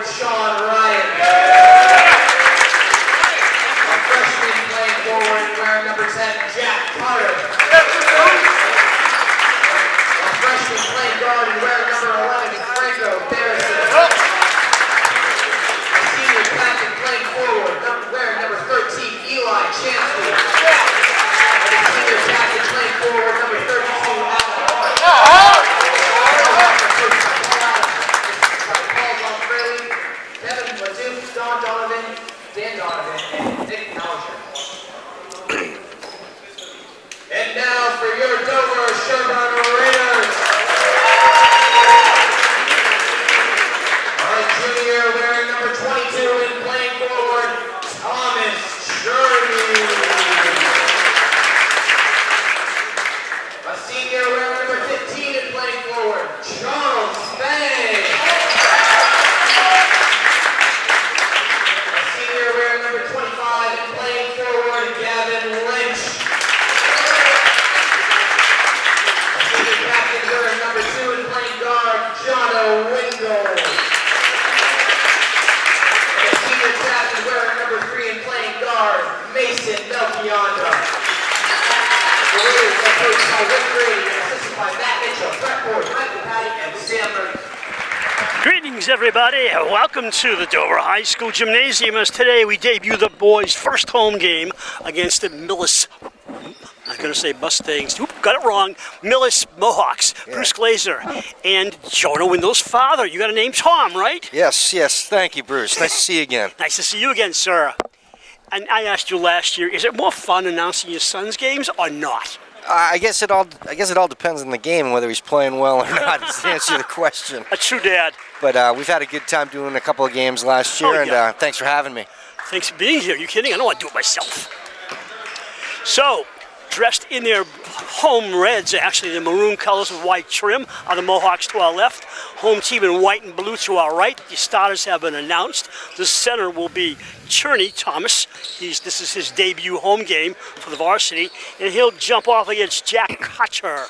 forward, Sean Ryan. A freshman playing forward, wearing number 10, Jack Carter. A freshman playing guard and wearing number 11, Franco Barrison. A senior captain playing forward, wearing number 13, Eli Chancellor. And a senior captain playing forward, number 32, Adam. Don Donovan, Dan Donovan, and Nick Mauser. And now for your Dover-Sherborn Raiders. Our junior wearing number 22 and playing forward, Thomas Shirley. A senior wearing number 15 and playing forward, Charles Spang. Greetings, everybody. Welcome to the Dover High School Gymnasium, as today we debut the boys' first home game against the Millis. I'm going to say Mustangs. Oop, got it wrong. Millis Mohawks. Yeah. Bruce Glazer and Jonah Wendell's father. You got a name, Tom, right? Yes. Thank you, Bruce. Nice to see you again. Nice to see you again, sir. And I asked you last year, is it more fun announcing your son's games or not? I guess it all depends on the game and whether he's playing well or not. Is the answer to the question. A true dad. But we've had a good time doing a couple of games last year, and thanks for having me. Thanks for being here. Are you kidding? I don't want to do it myself. So, dressed in their home reds, actually the maroon colors with white trim, are the Mohawks to our left. Home team in white and blue to our right. The starters have been announced. The center will be Cherney Thomas. This is his debut home game for the varsity, and he'll jump off against Jack Carter.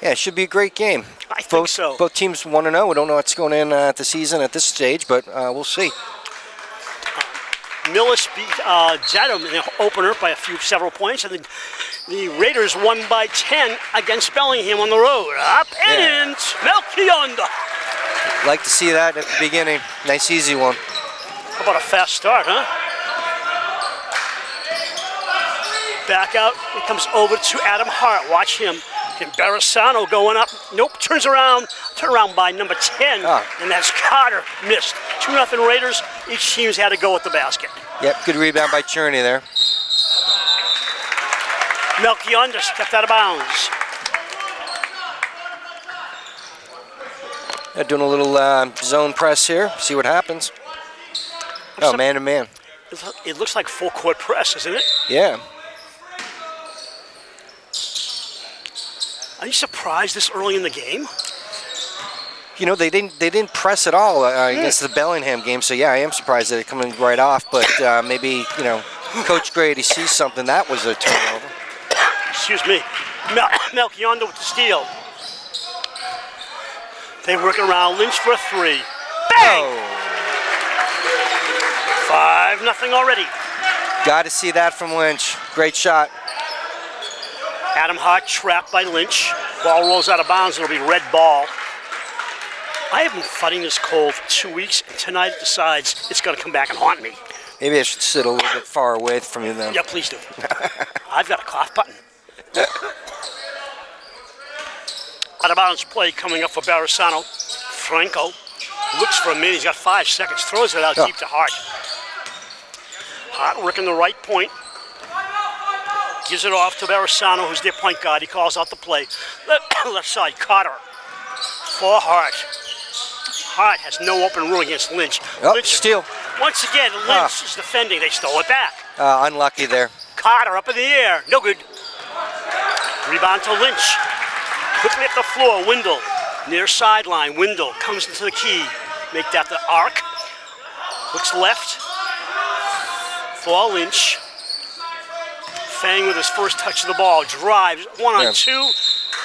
Yeah, it should be a great game. I think so. Both teams 1-0. We don't know what's going in at the season at this stage, but we'll see. Millis beat Dedham in the opener by several points, and the Raiders won by 10 against Bellingham on the road. Up and in, Melchiondo. Like to see that at the beginning. Nice, easy one. How about a fast start, huh? Back out. It comes over to Adam Hart. Watch him. And Barasano going up. Nope, turns around. Turn around by number 10. And that's Carter. Missed. 2-0 Raiders. Each team's had to go at the basket. Yep, good rebound by Cherney there. Melchiondo stepped out of bounds. Yeah, doing a little zone press here. See what happens. Man to man. It looks like full court press, isn't it? Yeah. Are you surprised this early in the game? You know, they didn't press at all against the Bellingham game, so yeah, I am surprised that they're coming right off, but maybe, Coach Grady sees something. That was a turnover. Excuse me. Melchiondo with the steal. They work around Lynch for a three. Bang! Oh. 5-0 already. Got to see that from Lynch. Great shot. Adam Hart trapped by Lynch. Ball rolls out of bounds. It'll be red ball. I have been fighting this cold for 2 weeks, and tonight it decides it's going to come back and haunt me. Maybe I should sit a little bit far away from you then. Yeah, please do. I've got a cough button. Out of bounds play coming up for Barasano. Franco looks for a minute. He's got 5 seconds. Throws it out deep to Hart. Hart working the right point. Gives it off to Barasano, who's their point guard. He calls out the play. Left side, Carter. For Hart. Hart has no open room against Lynch. Lynch steal. Once again, Lynch is defending. They stole it back. Unlucky there. Carter up in the air. No good. Rebound to Lynch. Quickly up the floor. Wendell. Near sideline. Wendell comes into the key. Make that the arc. Looks left. For Lynch. Fang with his first touch of the ball. Drives. 1-on-2.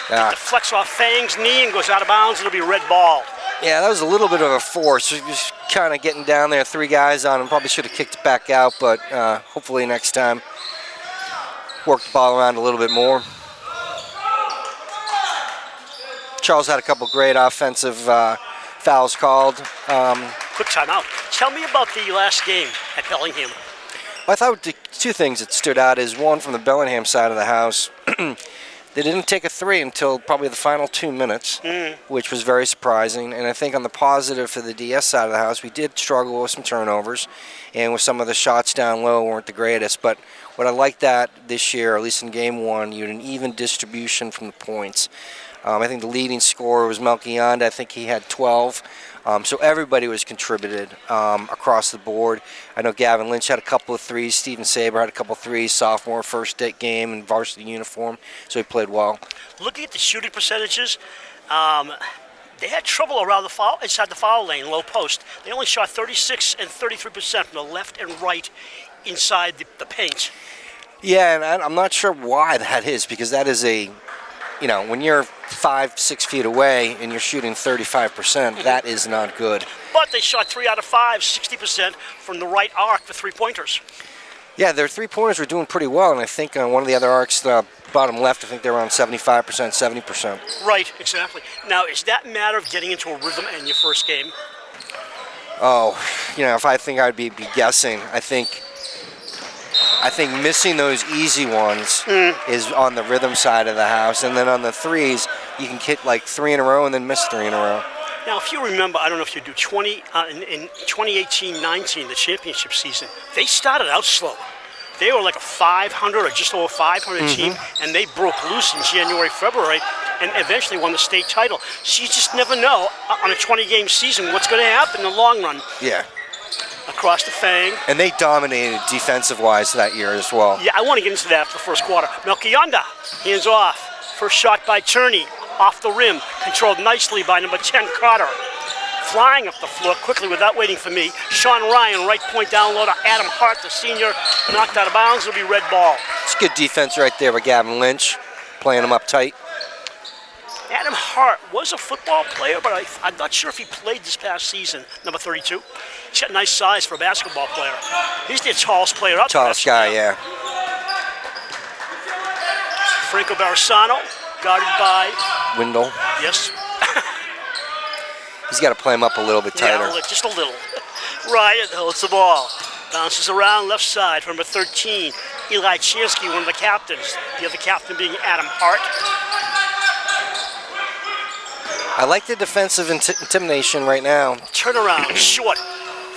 Deflects off Fang's knee and goes out of bounds. It'll be red ball. Yeah, that was a little bit of a force. Just kind of getting down there, 3 guys on him. Probably should have kicked it back out, but hopefully next time work the ball around a little bit more. Charles had a couple great offensive fouls called. Quick timeout. Tell me about the last game at Bellingham. I thought the 2 things that stood out is, one, from the Bellingham side of the house, they didn't take a 3 until probably the final 2 minutes, which was very surprising. And I think on the positive for the DS side of the house, we did struggle with some turnovers, and with some of the shots down low weren't the greatest. But what I liked that this year, at least in game 1, you had an even distribution from the points. I think the leading scorer was Melchionda. I think he had 12. So everybody was contributed across the board. I know Gavin Lynch had a couple of 3s. Steven Saber had a couple of 3s. Sophomore, first game in varsity uniform. So he played well. Looking at the shooting percentages, they had trouble around the foul, inside the foul lane, low post. They only shot 36 and 33% from the left and right inside the paint. Yeah, and I'm not sure why that is, because that is a, when you're 5-6 feet away and you're shooting 35%, that is not good. But they shot 3 out of 5, 60% from the right arc for 3-pointers. Yeah, their 3-pointers were doing pretty well, and I think on one of the other arcs, the bottom left, I think they're around 75%, 70%. Right, exactly. Now, is that a matter of getting into a rhythm in your first game? Oh, if I think I'd be guessing, I think missing those easy ones is on the rhythm side of the house, and then on the 3s, you can hit like 3 in a row and then miss 3 in a row. Now, if you remember, I don't know if you do, in 2018-19, the championship season, they started out slow. They were like a 500 or just over 500 team, and they broke loose in January, February, and eventually won the state title. So you just never know on a 20-game season what's going to happen in the long run. Yeah. Across the Fang. And they dominated defensive-wise that year as well. Yeah, I want to get into that after the first quarter. Melchionda, hands off. First shot by Turney, off the rim, controlled nicely by number 10, Carter. Flying up the floor quickly without waiting for me. Sean Ryan, right point down low to Adam Hart, the senior, knocked out of bounds. It'll be red ball. It's good defense right there by Gavin Lynch, playing him up tight. Adam Hart was a football player, but I'm not sure if he played this past season, number 32. He's got nice size for a basketball player. He's the tallest player up there. Tallest guy, yeah. Franco Barisano, guarded by... Windle. Yes. He's got to play him up a little bit tighter. Yeah, just a little. Ryan holds the ball. Bounces around left side for number 13, Eli Chansky, one of the captains. The other captain being Adam Hart. I like the defensive intimidation right now. Turnaround, short.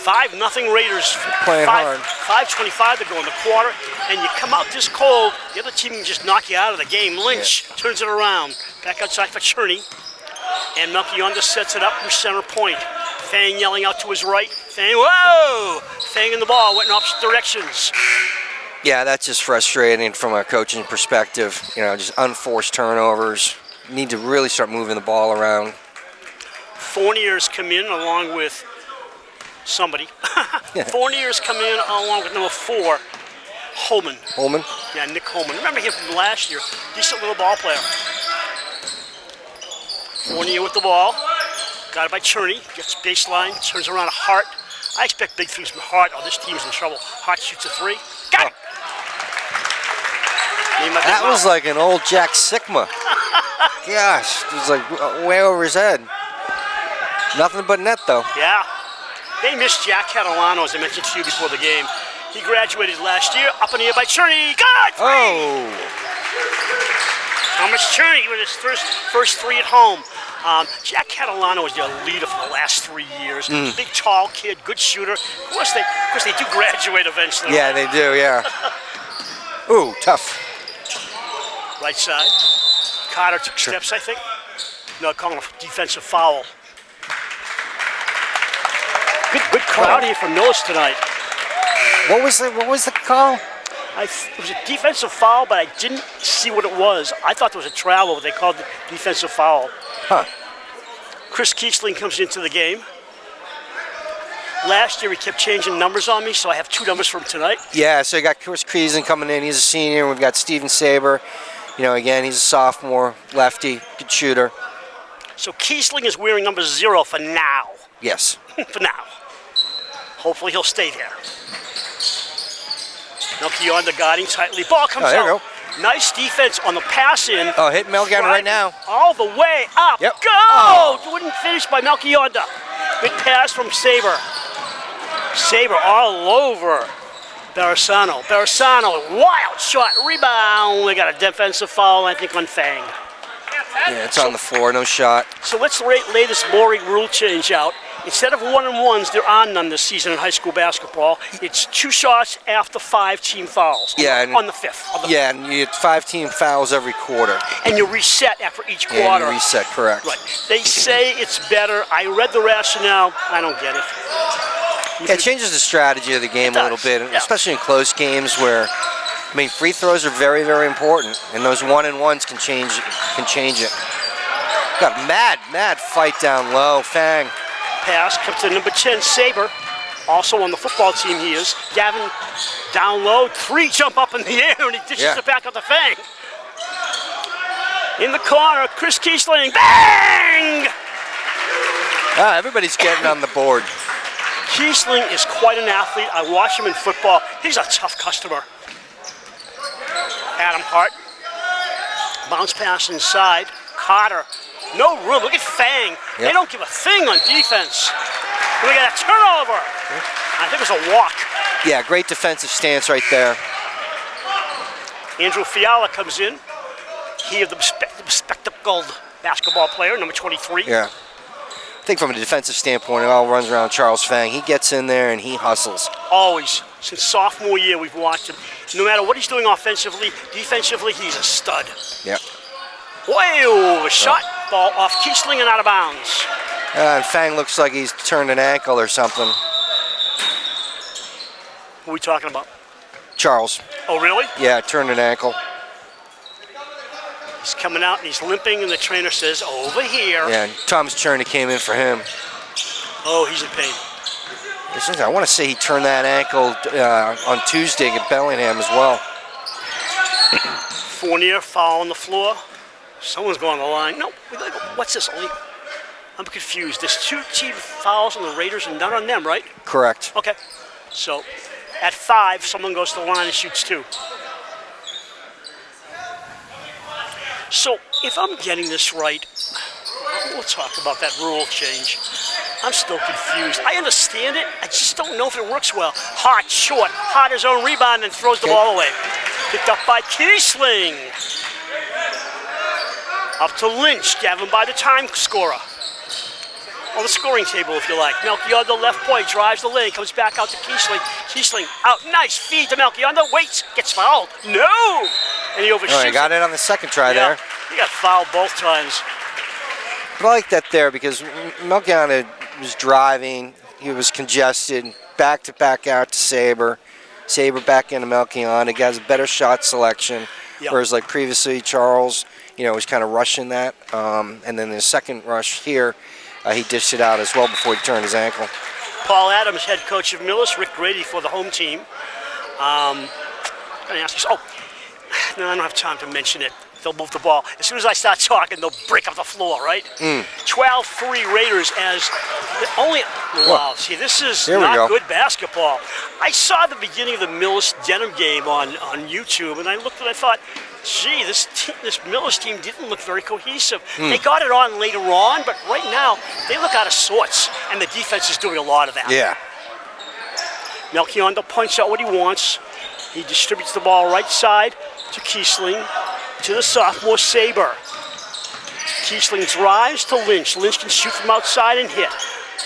5-0 Raiders. Playing hard. 5:25 to go in the quarter, and you come out this cold, the other team can just knock you out of the game. Lynch turns it around. Back outside for Cherney. And Melchionda sets it up from center point. Fang yelling out to his right. Fang, whoa! Fang in the ball, went in opposite directions. Yeah, that's just frustrating from a coaching perspective. Just unforced turnovers. Need to really start moving the ball around. Fourniers come in along with somebody. Fourniers come in along with number 4, Holman. Holman? Yeah, Nick Holman. Remember him from last year. Decent little ball player. Fournier with the ball. Got it by Cherney. Gets baseline. Turns around to Hart. I expect big things from Hart. Oh, this team's in trouble. Hart shoots a 3. Got it! That was like an old Jack Sikma. Gosh, it was like way over his head. Nothing but net, though. Yeah. They missed Jack Catalano, as I mentioned to you before the game. He graduated last year, up in the air by Cherney. Got it! Oh! Thomas Cherney with his first 3 at home. Jack Catalano was their leader for the last 3 years. Big, tall kid, good shooter. Of course, they do graduate eventually. Yeah, they do, yeah. Ooh, tough. Right side. Carter took steps, I think. No, calling a defensive foul. Good crowd here from Millis tonight. What was the call? It was a defensive foul, but I didn't see what it was. I thought there was a travel, but they called it defensive foul. Huh. Chris Kiesling comes into the game. Last year he kept changing numbers on me, so I have 2 numbers from tonight. Yeah, so you got Chris Kiesling coming in. He's a senior. We've got Steven Saber. Again, he's a sophomore, lefty, good shooter. So Kiesling is wearing number 0 for now. Yes. For now. Hopefully he'll stay there. Melchior guarding tightly. Ball comes there you out. Nice defense on the pass in. Oh, hit Melchior right now. All the way up. Yep. Go! Oh. Wouldn't finish by Melchior. Good pass from Saber. Saber all over Barisano. Barisano, wild shot, rebound. We got a defensive foul, I think, on Fang. Yeah, it's on the floor, no shot. So let's lay this boring rule change out. Instead of 1-and-1s, there are none this season in high school basketball. It's 2 shots after 5 team fouls. Yeah, on the fifth. Yeah, and you get 5 team fouls every quarter. And you reset after each quarter. Yeah, you reset, correct. Right. They say it's better. I read the rationale. I don't get it. Yeah, it changes the strategy of the game a little bit, especially in close games where, I mean, free throws are very, very important, and those 1-and-1s can change it. Got a mad fight down low. Fang. Pass comes to number 10, Saber. Also on the football team he is. Gavin down low, 3 jump up in the air, and he dishes it back out to Fang. In the corner, Chris Kiesling, bang! Everybody's getting on the board. Kiesling is quite an athlete. I watch him in football. He's a tough customer. Adam Hart. Bounce pass inside. Carter. No room. Look at Fang. Yep. They don't give a thing on defense. We got a turnover. I think it was a walk. Yeah, great defensive stance right there. Andrew Fiala comes in. He is the bespectacled basketball player, number 23. Yeah. I think from a defensive standpoint, it all runs around Charles Fang. He gets in there and he hustles. Always. Since sophomore year, we've watched him. No matter what he's doing offensively, defensively, he's a stud. Yep. Way over shot. Ball off Kiesling and out of bounds. And Fang looks like he's turned an ankle or something. Who are we talking about? Charles. Oh, really? Yeah, turned an ankle. He's coming out and he's limping, and the trainer says, over here. Yeah, and Thomas Cherney came in for him. Oh, he's in pain. I want to say he turned that ankle on Tuesday at Bellingham as well. Fournier foul on the floor. Someone's going on the line. No, what's this? I'm confused. There's 2 team fouls on the Raiders and none on them, right? Correct. Okay. So at 5, someone goes to the line and shoots 2. So if I'm getting this right, we'll talk about that rule change. I'm still confused. I understand it. I just don't know if it works well. Hart, short. Hart his own rebound and throws the ball away. Picked up by Kiesling. Up to Lynch. Gavin by the time scorer. On the scoring table, if you like. Melchior, the left point, drives the lane, comes back out to Kiesling. Kiesling out, nice feed to Melchior. Waits, gets fouled. No! And he overshoots. Oh, he got it on the second try there. He got fouled both times. But I like that there because Melchior was driving. He was congested. Back to back out to Saber. Saber back into Melchior. He has a better shot selection. Yep. Whereas like previously, Charles, was kind of rushing that. And then the second rush here, he dished it out as well before he turned his ankle. Paul Adams, head coach of Millis. Rick Grady for the home team. I'm going to ask you. Oh, no, I don't have time to mention it. They'll move the ball. As soon as I start talking, they'll break up the floor, right? 12-3 Raiders as only. Wow, see, this is not good basketball. I saw the beginning of the Millis Denham game on YouTube, and I looked and I thought, gee, this Millis team didn't look very cohesive. They got it on later on, but right now, they look out of sorts, and the defense is doing a lot of that. Yeah. Melchior punch out what he wants. He distributes the ball right side to Kiesling, to the sophomore Saber. Kiesling drives to Lynch. Lynch can shoot from outside and hit.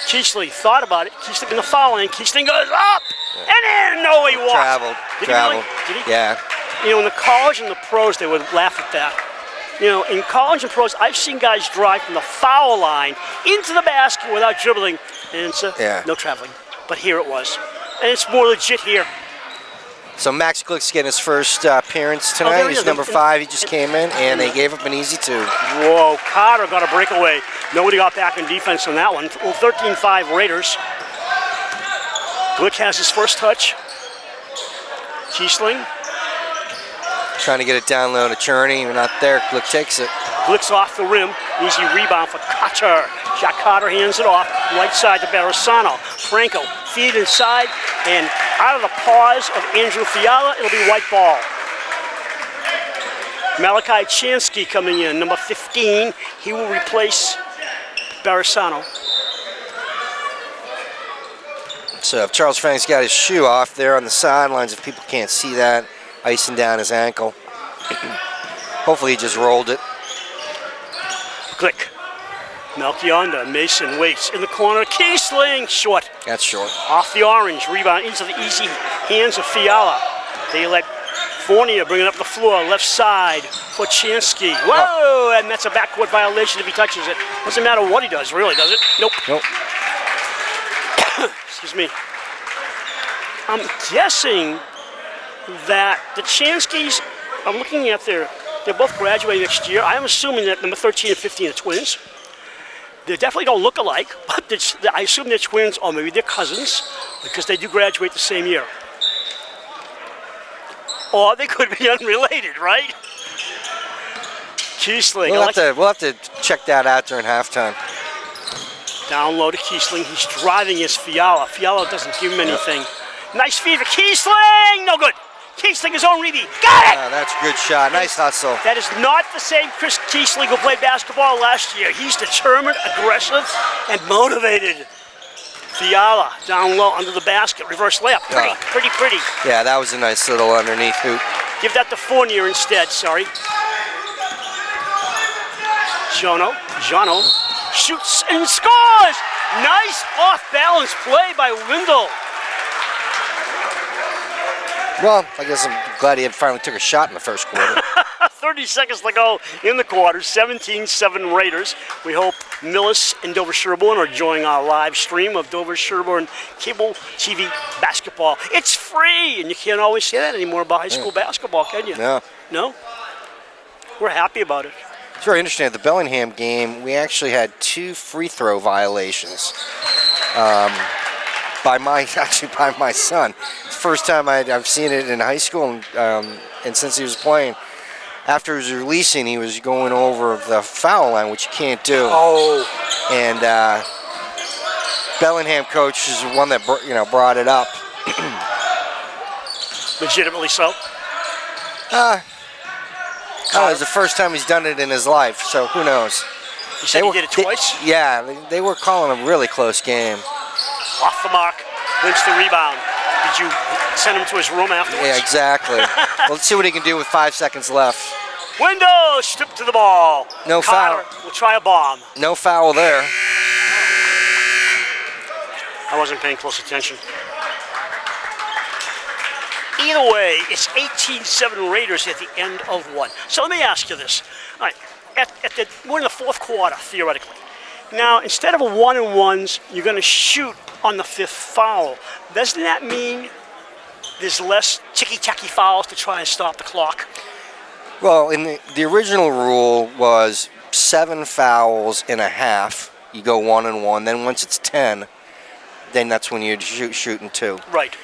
Kiesling thought about it. Kiesling in the foul lane. Kiesling goes up and in. No, he walked. Traveled. Did he? Yeah. In the college and the pros, they would laugh at that. In college and pros, I've seen guys drive from the foul line into the basket without dribbling, and it's no traveling. But here it was. And it's more legit here. So Max Glick's getting his first appearance tonight. He's number 5. He just came in, and they gave up an easy 2. Whoa, Carter got a breakaway. Nobody got back in defense on that one. 13-5 Raiders. Glick has his first touch. Kiesling. Trying to get it down low to Cherney. We're not there. Glick takes it. Glick's off the rim. Easy rebound for Carter. Jack Carter hands it off. Right side to Barisano. Franco feed inside, and out of the paws of Andrew Fiala, it'll be white ball. Malachi Chansky coming in, number 15. He will replace Barisano. So if Charles Frank's got his shoe off there on the sidelines, if people can't see that, icing down his ankle. Hopefully he just rolled it. Click. Melchionda, Mason waits in the corner. Kiesling, short. That's short. Off the orange, rebound into the easy hands of Fiala. They let Fournier bring it up the floor, left side for Chansky. Whoa, and that's a backcourt violation if he touches it. Doesn't matter what he does, really, does it? Nope. Nope. Excuse me. I'm guessing that the Chanskys, I'm looking at they're both graduating next year. I'm assuming that number 13 and 15 are twins. They definitely don't look alike, but I assume they're twins or maybe they're cousins because they do graduate the same year. Or they could be unrelated, right? Kiesling. We'll have to check that out during halftime. Down low to Kiesling. He's driving his Fiala. Fiala doesn't give him anything. Nice feed for Kiesling. No good. Kiesling his own rebound. Got it! That's a good shot. Nice hustle. That is not the same Chris Kiesling who played basketball last year. He's determined, aggressive, and motivated. Fiala down low under the basket. Reverse layup. Pretty. Yeah, that was a nice little underneath hoop. Give that to Fournier instead, sorry. Jono shoots and scores! Nice off-balance play by Wendell. Well, I guess I'm glad he finally took a shot in the first quarter. 30 seconds to go in the quarter. 17-7 Raiders. We hope Millis and Dover-Sherborn are enjoying our live stream of Dover-Sherborn cable TV basketball. It's free, and you can't always say that anymore about high school basketball, can you? No. No? We're happy about it. It's very interesting. At the Bellingham game, we actually had 2 free throw violations by my son. It's the first time I've seen it in high school, and since he was playing. After he was releasing, he was going over the foul line, which you can't do. Oh. And Bellingham coach is the one that brought it up. Legitimately so? It was the first time he's done it in his life, so who knows? You said he did it twice? They were calling a really close game. Off the mark, wins the rebound. Did you send him to his room afterwards? Yeah, exactly. Well, let's see what he can do with 5 seconds left. Window, strip to the ball. No Carter foul. will try a bomb. No foul there. I wasn't paying close attention. Either way, it's 18-7 Raiders at the end of one. So let me ask you this. All right, we're in the fourth quarter, theoretically. Now, instead of a 1-and-1s, you're going to shoot on the 5th foul. Doesn't that mean there's less ticky-tacky fouls to try and stop the clock? Well, in the original rule was 7 fouls in a half. You go 1-and-1. Then once it's 10, then that's when you're shooting 2. Right.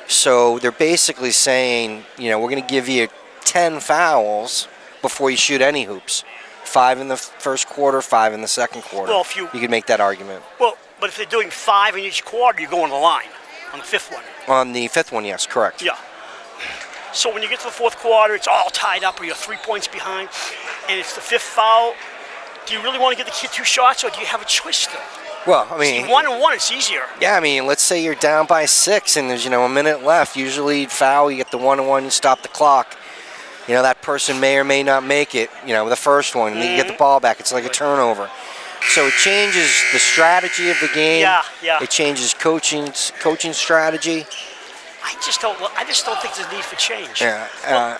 So they're basically saying, we're going to give you 10 fouls before you shoot any hoops. 5 in the first quarter, 5 in the second quarter. Well, you could make that argument. Well, but if they're doing 5 in each quarter, you go on the line on the 5th one. On the 5th one, yes, correct. Yeah. So when you get to the 4th quarter, it's all tied up or you're 3 points behind, and it's the 5th foul. Do you really want to give the kid 2 shots, or do you have a choice still? Well, I mean, 1-and-1, it's easier. Yeah, I mean, let's say you're down by 6 and there's, a minute left. Usually foul, you get the 1-and-1, you stop the clock. That person may or may not make it, the first one, and then you get the ball back. It's like a turnover. So it changes the strategy of the game. Yeah. It changes coaching strategy. I just don't think there's a need for change. Yeah.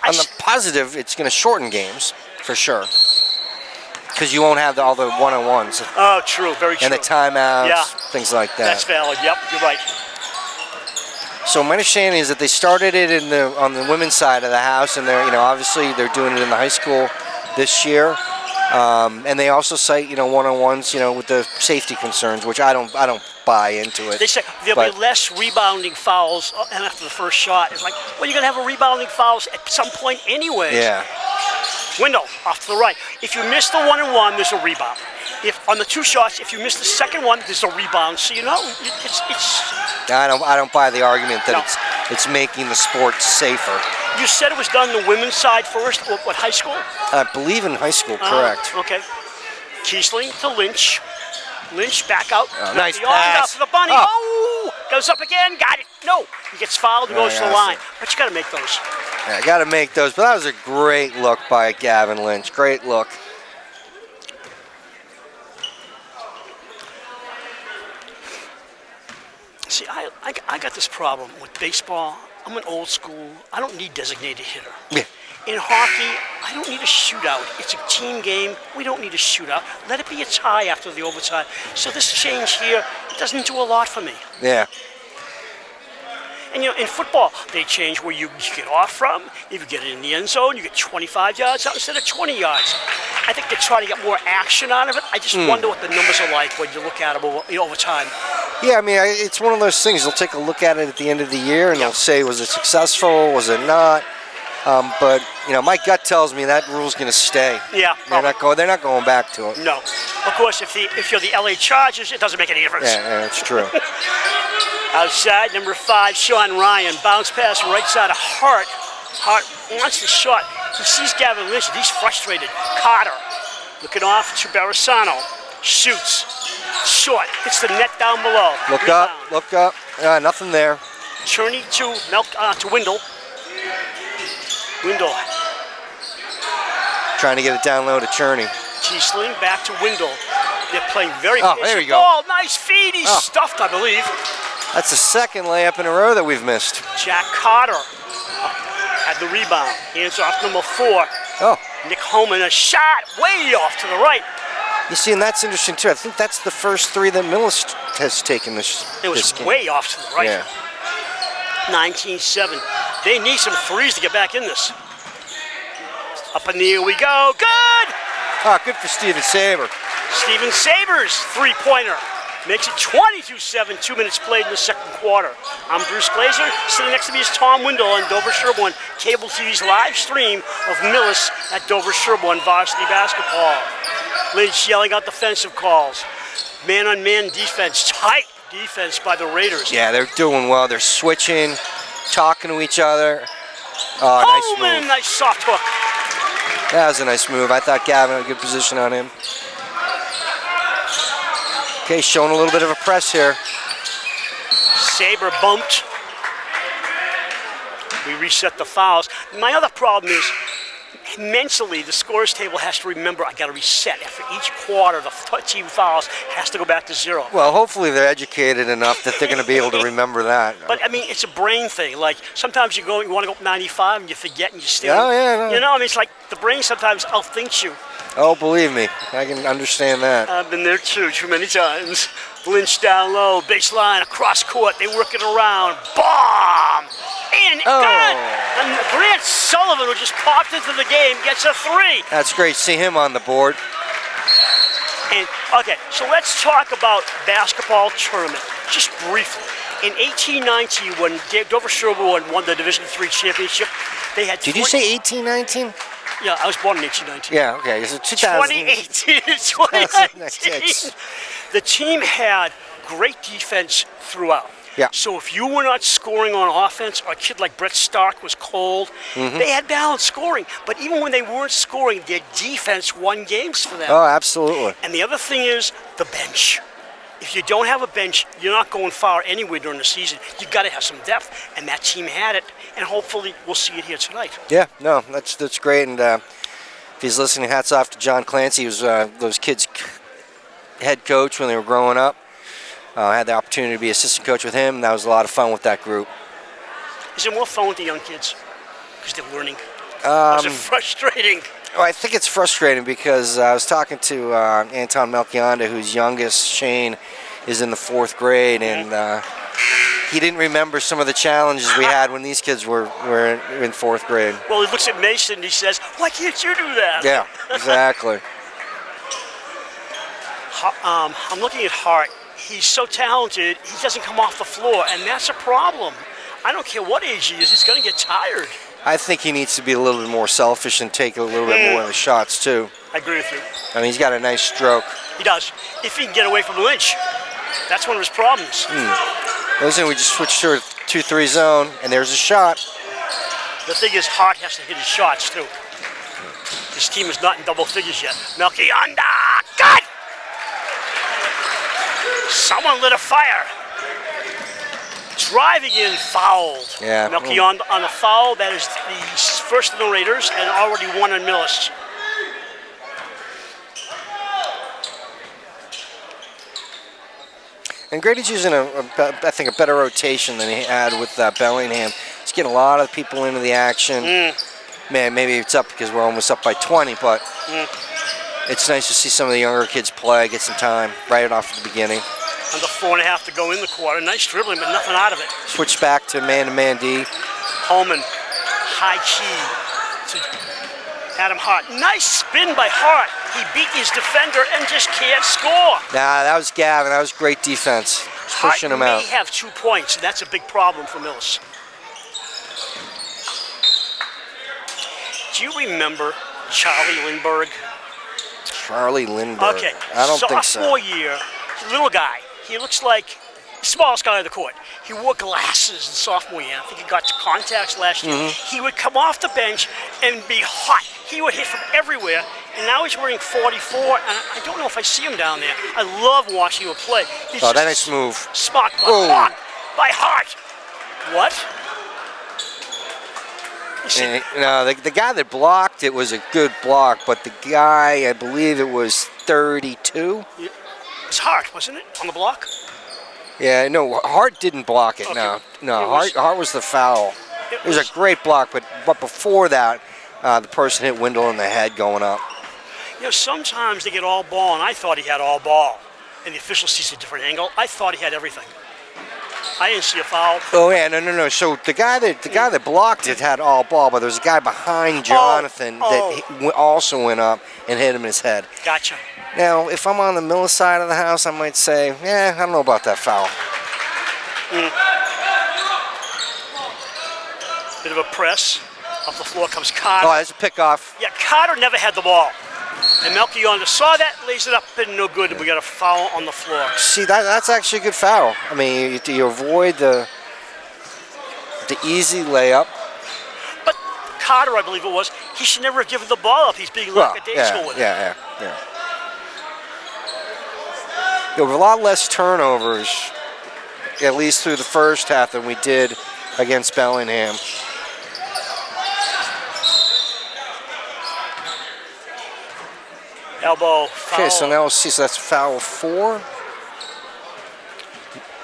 On the positive, it's going to shorten games, for sure. Because you won't have all the 1-on-1s. Oh, true, very true. And the timeouts, things like that. That's valid. Yep, you're right. So my understanding is that they started it on the women's side of the house, and they're obviously they're doing it in the high school this year, and they also cite 1-on-1s with the safety concerns, which I don't buy into it. They say there'll be less rebounding fouls after the first shot. It's like, well, you're gonna have a rebounding fouls at some point anyway. Yeah. Window, off to the right. If you miss the 1-and-1, there's a rebound. If on the 2 shots, if you miss the second one, there's a rebound. So you know, it's. I don't buy the argument that it's making the sport safer. You said it was done the women's side first. What high school? I believe in high school, correct. Okay. Kiesling to Lynch. Lynch back out. Nice the arm out pass. for the bunny. Oh, goes up again. Got it. No, he gets fouled and goes to the line. But you got to make those. Yeah, got to make those. But that was a great look by Gavin Lynch. Great look. See, I got this problem with baseball. I'm an old school. I don't need designated hitter. Yeah. In hockey, I don't need a shootout. It's a team game. We don't need a shootout. Let it be a tie after the overtime. So this change here, it doesn't do a lot for me. Yeah. And you know, in football, they change where you get off from. If you get it in the end zone, you get 25 yards out instead of 20 yards. I think they're trying to get more action out of it. I just wonder what the numbers are like when you look at them over time. Yeah, I mean, it's one of those things. They'll take a look at it at the end of the year, and they'll say, was it successful? Was it not? But you know, my gut tells me that rule's going to stay. Yeah, they're not going back to it. No, of course, if you're the LA Chargers, it doesn't make any difference. Yeah, it's true. Outside, number 5, Sean Ryan, bounce pass right side of Hart. Hart wants the shot. He sees Gavin Lynch. He's frustrated. Carter looking off to Barisano. Shoots. Short. Hits the net down below. Look Rebound. up. Look up. Nothing there. Cherney to Windle. Windle. Trying to get it down low to Cherney. Kiesling back to Windle. They're playing very Oh, there you go. ball. Nice feed. He's stuffed, I believe. That's the second layup in a row that we've missed. Jack Carter had the rebound. Hands off number 4. Oh. Nick Holman, a shot way off to the right. You see, and that's interesting, too. I think that's the first 3 that Millis has taken this It was this game. way off to the right. Yeah. 19-7. They need some threes to get back in this. Up in the air we go. Good! Good for Steven Saber. Steven Sabers, 3-pointer. Makes it 22-7, 2 minutes played in the second quarter. I'm Bruce Glazer. Sitting next to me is Tom Windle on Dover-Sherborn, Cable TV's live stream of Millis at Dover-Sherborn varsity basketball. Lynch yelling out defensive calls. Man-on-man defense, tight defense by the Raiders. Yeah, they're doing well. They're switching, talking to each other. Holman, nice soft hook. That was a nice move. I thought Gavin had a good position on him. Okay, showing a little bit of a press here. Saber bumped. We reset the fouls. My other problem is, mentally, the scorers table has to remember I got to reset. After each quarter, the team fouls has to go back to 0. Well, hopefully they're educated enough that they're going to be able to remember that. But I mean, it's a brain thing. Like sometimes you want to go up 95 and you forget and you stay. Oh yeah. No. You know, I mean, it's like the brain sometimes outthinks you. Oh, believe me, I can understand that. I've been there too many times. Lynch down low, baseline, across court. They work it around. Bomb! And good! And Grant Sullivan, who just popped into the game, gets a 3. That's great. See him on the board. And okay, so let's talk about basketball tournament, just briefly. In 1819, when Dover-Sherborn won the Division III championship, they had. Did you say 1819? Yeah, I was born in 1819. Yeah, okay. Is it 2018 to 2019. The team had great defense throughout. Yeah. So if you were not scoring on offense, or a kid like Brett Stark was cold, they had balanced scoring. But even when they weren't scoring, their defense won games for them. Oh, absolutely. And the other thing is the bench. If you don't have a bench, you're not going far anywhere during the season. You've got to have some depth, and that team had it. And hopefully we'll see it here tonight. Yeah, no, that's great. And if he's listening, hats off to John Clancy, who was those kids' head coach when they were growing up. I had the opportunity to be assistant coach with him. That was a lot of fun with that group. Is it more fun with the young kids? Because they're learning. Is it frustrating? Well, I think it's frustrating because I was talking to Anton Melchionda, whose youngest, Shane, is in the 4th grade, and he didn't remember some of the challenges we had when these kids were in 4th grade. Well, he looks at Mason and he says, "Why can't you do that?" Yeah, exactly. I'm looking at Hart. He's so talented, he doesn't come off the floor, and that's a problem. I don't care what age he is, he's going to get tired. I think he needs to be a little bit more selfish and take a little bit more of the shots too. I agree with you. I mean, he's got a nice stroke. He does. If he can get away from Lynch, that's one of his problems. Listen, we just switched to a 2-3 zone, and there's a shot. The thing is, Hart has to hit his shots too. His team is not in double figures yet. Melchionda, God! Someone lit a fire. Driving in, fouled. Yeah. Melchionda on a foul. That is the first of the Raiders, and already one on Millis. And Grady's using, I think, a better rotation than he had with Bellingham. He's getting a lot of people into the action. Man, maybe it's up because we're almost up by 20, but it's nice to see some of the younger kids play, get some time right off at the beginning. Under 4.5 to go in the quarter. Nice dribbling, but nothing out of it. Switch back to man-to-man D. Holman, high key to Adam Hart. Nice spin by Hart. He beat his defender and just can't score. Nah, that was Gavin. That was great defense. Pushing him out. Hart may have 2 points, and that's a big problem for Millis. Do you remember Charlie Lindbergh? Charlie Lindbergh. Okay, I don't think so. sophomore year, little guy. He looks like the smallest guy on the court. He wore glasses in sophomore year. I think he got contacts last year. He would come off the bench and be hot. He would hit from everywhere, and now he's wearing 44, and I don't know if I see him down there. I love watching him play. He's Oh, that nice move. Smart block by Hart. What? No, the guy that blocked it was a good block, but the guy, I believe it was 32. It's Hart, wasn't it, on the block? Yeah, no, Hart didn't block it. Okay. No, Hart was the foul. It was a great block, but before that, the person hit Wendell in the head going up. You know, sometimes they get all ball, and I thought he had all ball, and the official sees a different angle. I thought he had everything. I didn't see a foul. Oh yeah, no. So the guy that blocked it had all ball, but there was a guy behind Jonathan that also went up and hit him in his head. Gotcha. Now, if I'm on the Millis side of the house, I might say, I don't know about that foul. Bit of a press. Up the floor comes Carter. Oh, that's a pickoff. Yeah, Carter never had the ball. And Melchionda saw that, lays it up, and no good. We got a foul on the floor. See, that's actually a good foul. I mean, you avoid the easy layup. But Carter, I believe it was, he should never have given the ball up. He's being lackadaisical with it. Yeah. We have a lot less turnovers, at least through the first half, than we did against Bellingham. Elbow, foul. Okay, so now we'll see. So that's foul 4.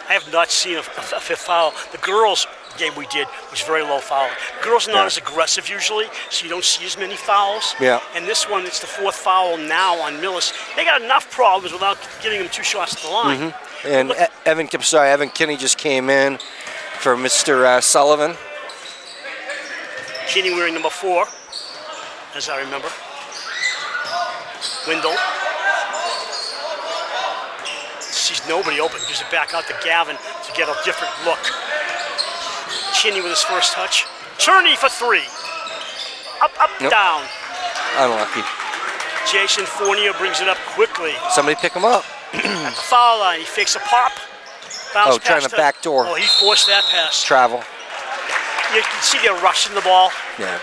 I have not seen a fifth foul. The girls' game we did was very low foul. Girls are not as aggressive usually, so you don't see as many fouls. Yeah. And this one, it's the 4th foul now on Millis. They got enough problems without giving them 2 shots at the line. And Evan Kinney just came in for Mr. Sullivan. Kinney wearing number 4, as I remember. Wendell. Sees nobody open, gives it back out to Gavin to get a different look. Kinney with his first touch. Turney for 3. Up, down. Unlucky. Jason Fournier brings it up quickly. Somebody pick him up. At the foul line, he fakes a pop. Bounce trying to back door. Oh, he forced that pass. Travel. You can see they're rushing the ball. Yeah.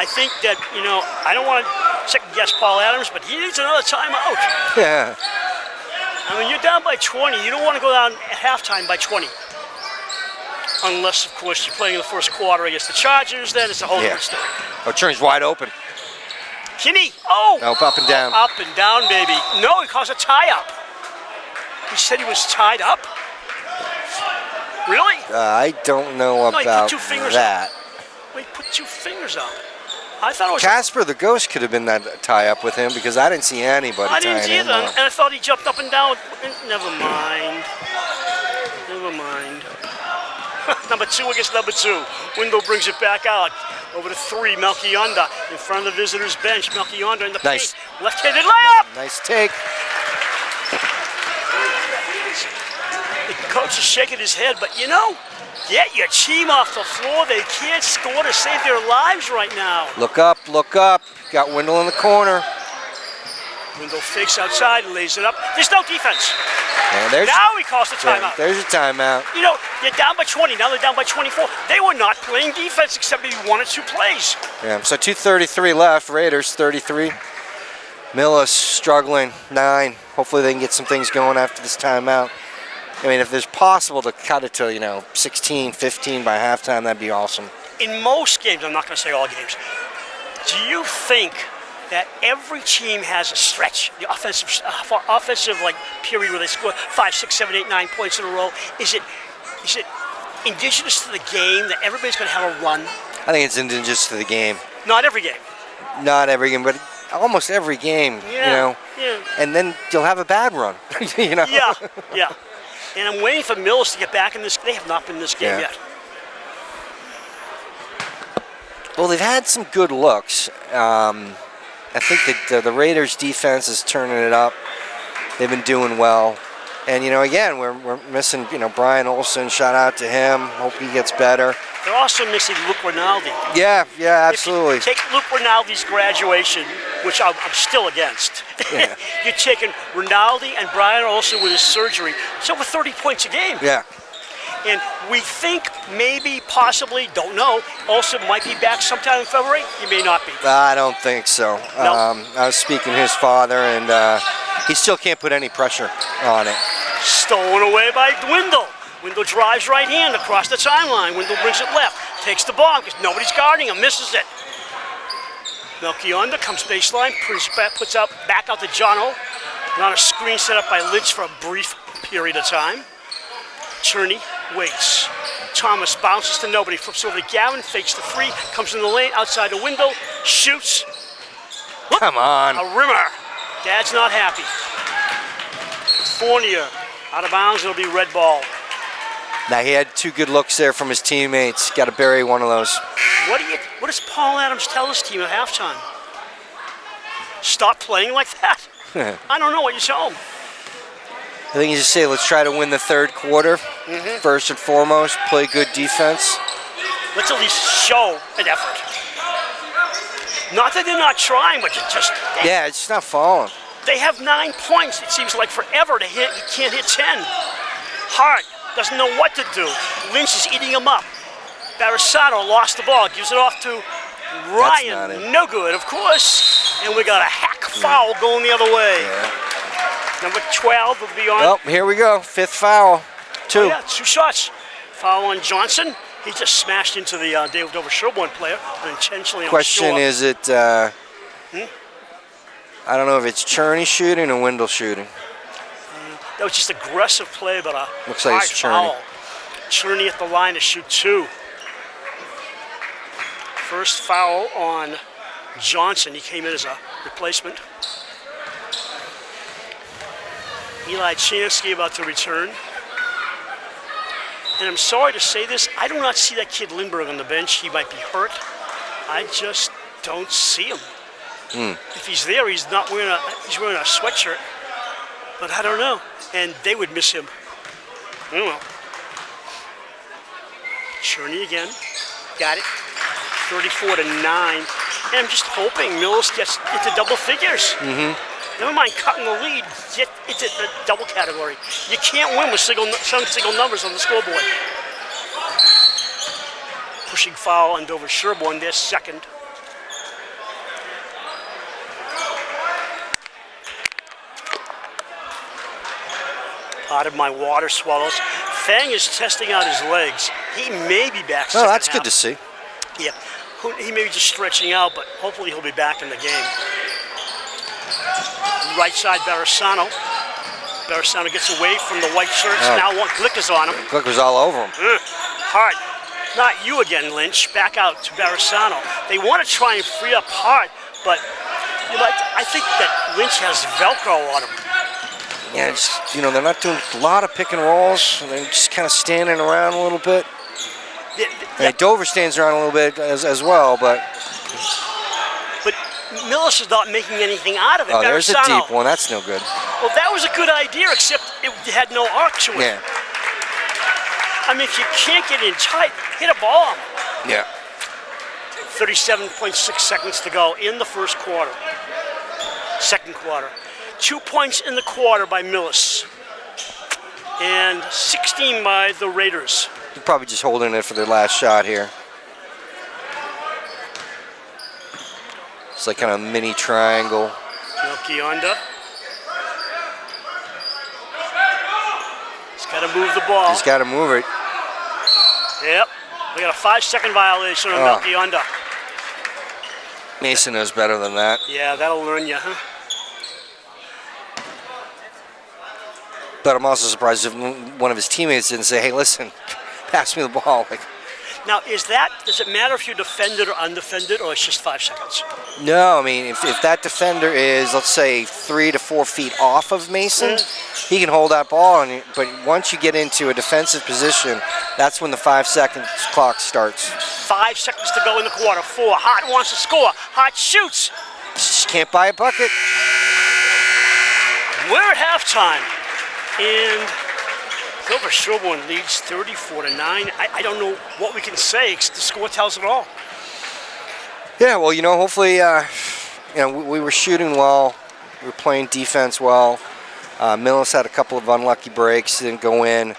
I think that, I don't want to second guess Paul Adams, but he needs another timeout. Yeah. I mean, you're down by 20. You don't want to go down at halftime by 20. Unless, of course, you're playing in the first quarter against the Chargers, then it's a whole different story. Oh, Turney's wide open. Kinney, oh! Nope, up and down. Up and down, baby. No, he caused a tie-up. He said he was tied up? Really? I don't know about he put 2 fingers that. up. Well, he put 2 fingers up. I thought it was... Casper the Ghost could have been that tie-up with him because I didn't see anybody I didn't tying see him either, up. and I thought he jumped up and down. Never mind. Number 2 against number 2. Wendell brings it back out. Over to 3, Melchionda in front of the visitors' bench. Melchionda in the paint. Left-handed layup! Nice take. The coach is shaking his head, but you know, get your team off the floor. They can't score to save their lives right now. Look up, look up. Got Wendell in the corner. Wendell fakes outside, lays it up. There's no defense. And there's, Now he calls the timeout. there's your timeout. You know, they're down by 20. Now they're down by 24. They were not playing defense except maybe 1 or 2 plays. Yeah, so 2:33 left. Raiders 33. Millis struggling, 9. Hopefully they can get some things going after this timeout. I mean, if it's possible to cut it to, 16, 15 by halftime, that'd be awesome. In most games, I'm not going to say all games, do you think that every team has a stretch, the offensive period where they score 5, 6, 7, 8, 9 points in a row? Is it indigenous to the game that everybody's going to have a run? I think it's indigenous to the game. Not every game. Not every game, but almost every game, Yeah. And then you'll have a bad run, Yeah, yeah. And I'm waiting for Millis to get back in this. They have not been in this game yet. Well, they've had some good looks. I think that the Raiders' defense is turning it up. They've been doing well. And, again, we're missing, Brian Olsen. Shout out to him. Hope he gets better. They're also missing Luke Rinaldi. Yeah, absolutely. If you take Luke Rinaldi's graduation, which I'm still against, Yeah. you're taking Rinaldi and Brian Olsen with his surgery. It's over 30 points a game. Yeah. And we think, maybe, possibly, don't know, Olsen might be back sometime in February. He may not be. I don't think so. No. I was speaking to his father, and he still can't put any pressure on it. Stolen away by Wendell. Wendell drives right hand across the timeline. Wendell brings it left, takes the bomb because nobody's guarding him, misses it. Melchionda comes baseline, puts out back out to Jono. On a screen set up by Lynch for a brief period of time. Cherney waits. Thomas bounces to nobody, flips over to Gavin, fakes the 3, comes in the lane, outside the window, shoots. Whoop, Come on. a rimmer. Dad's not happy. Fournier out of bounds, it'll be red ball. Now, he had 2 good looks there from his teammates. Got to bury one of those. What does Paul Adams tell his team at halftime? Stop playing like that? I don't know what you tell him. I think you just say, let's try to win the third quarter. First and foremost, play good defense. Let's at least show an effort. Not that they're not trying, but Yeah, it's just not falling. they have 9 points. It seems like forever to hit. You can't hit 10. Hart doesn't know what to do. Lynch is eating him up. Barisano lost the ball, gives it off to Ryan. No good, of course. And we got a hack foul going the other way. Number 12 will be on. Oh, here we go. 5th foul. 2. Oh, yeah, 2 shots. Foul on Johnson. He just smashed into the Dover-Sherborn player unintentionally. Question is it, I don't know if it's Cherney shooting or Wendell shooting. That was just aggressive play, but a Looks like it's Cherney. foul. Cherney at the line to shoot 2. First foul on Johnson. He came in as a replacement. Eli Chansky about to return. And I'm sorry to say this, I do not see that kid Lindbergh on the bench. He might be hurt. I just don't see him. If he's there, he's wearing a sweatshirt. But I don't know. And they would miss him. I don't know. Cherney again. Got it. 34-9. And I'm just hoping Millis gets into double figures. Never mind cutting the lead, get into the double category. You can't win with single numbers on the scoreboard. Pushing foul on Dover-Sherborn, their second. Part of my water swallows. Fang is testing out his legs. He may be back. Oh, that's good to see. Yeah, he may be just stretching out, but hopefully he'll be back in the game. Right side, Barisano. Barisano gets away from the white shirts. Now Glick is on him. Glick was all over him. Hart. Not you again, Lynch. Back out to Barisano. They want to try and free up Hart, but I think that Lynch has Velcro on him. Yeah, they're not doing a lot of pick and rolls. They're just kind of standing around a little bit. Dover stands around a little bit as well, but Millis is not making anything out of it. Oh, there's a Barisano. deep one. That's no good. Well, that was a good idea, except it had no arc to it. Yeah. I mean, if you can't get in tight, hit a bomb. Yeah. 37.6 seconds to go in the first quarter. Second quarter. 2 points in the quarter by Millis. And 16 by the Raiders. They're probably just holding it for their last shot here. It's like kind of a mini triangle. Milky under. He's got to move the ball. He's got to move it. Yep. We got a 5-second violation on Milky under. Mason knows better than that. Yeah, that'll learn you, huh? But I'm also surprised if one of his teammates didn't say, hey, listen, pass me the ball. Like, Now, does it matter if you're defended or undefended, or it's just 5 seconds? no, I mean, if that defender is, let's say, 3 to 4 feet off of Mason, he can hold that ball. But once you get into a defensive position, that's when the 5-second clock starts. 5 seconds to go in the quarter. 4. Hart wants to score. Hart shoots. Just can't buy a bucket. We're at halftime. And Dover-Sherborn leads 34-9. I don't know what we can say. The score tells it all. Yeah, well, hopefully, we were shooting well. We were playing defense well. Millis had a couple of unlucky breaks, didn't go in.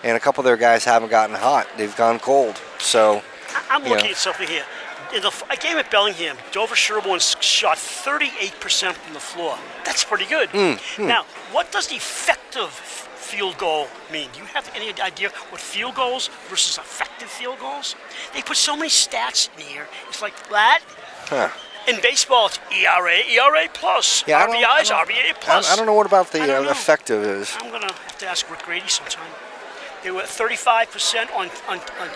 And a couple of their guys haven't gotten hot. They've gone cold. So, I'm looking at something here. In a game at Bellingham, Dover-Sherborn shot 38% from the floor. That's pretty good. Now, what does effective field goal mean? Do you have any idea what field goals versus effective field goals? They put so many stats in here. It's like, what? Huh. In baseball, it's ERA plus. Yeah, RBIs, RBA plus. I don't know what about the effective is. I'm going to have to ask Rick Grady sometime. They were 35% on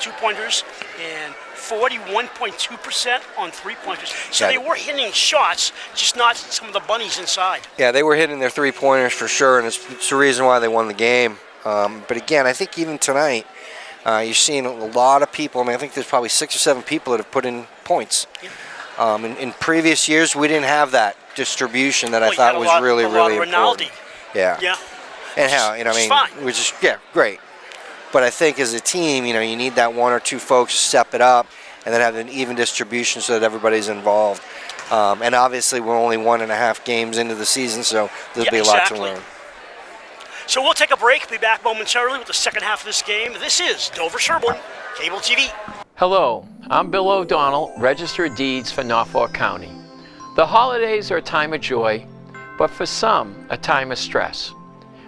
two-pointers and 41.2% on three-pointers. So they were hitting shots, just not some of the bunnies inside. Yeah, they were hitting their three-pointers for sure, and it's the reason why they won the game. But again, I think even tonight, you're seeing a lot of people. I mean, I think there's probably 6 or 7 people that have put in points. Yeah. In previous years, we didn't have that distribution that I thought was really important. Yeah. Yeah. And how, it was just, great. But I think as a team, you need that 1 or 2 folks to step it up and then have an even distribution so that everybody's involved. And obviously, we're only 1.5 games into the season, so there'll be a lot to learn. So we'll take a break, be back momentarily with the second half of this game. This is Dover-Sherborn Cable TV. Hello, I'm Bill O'Donnell, Register of Deeds for Norfolk County. The holidays are a time of joy, but for some, a time of stress.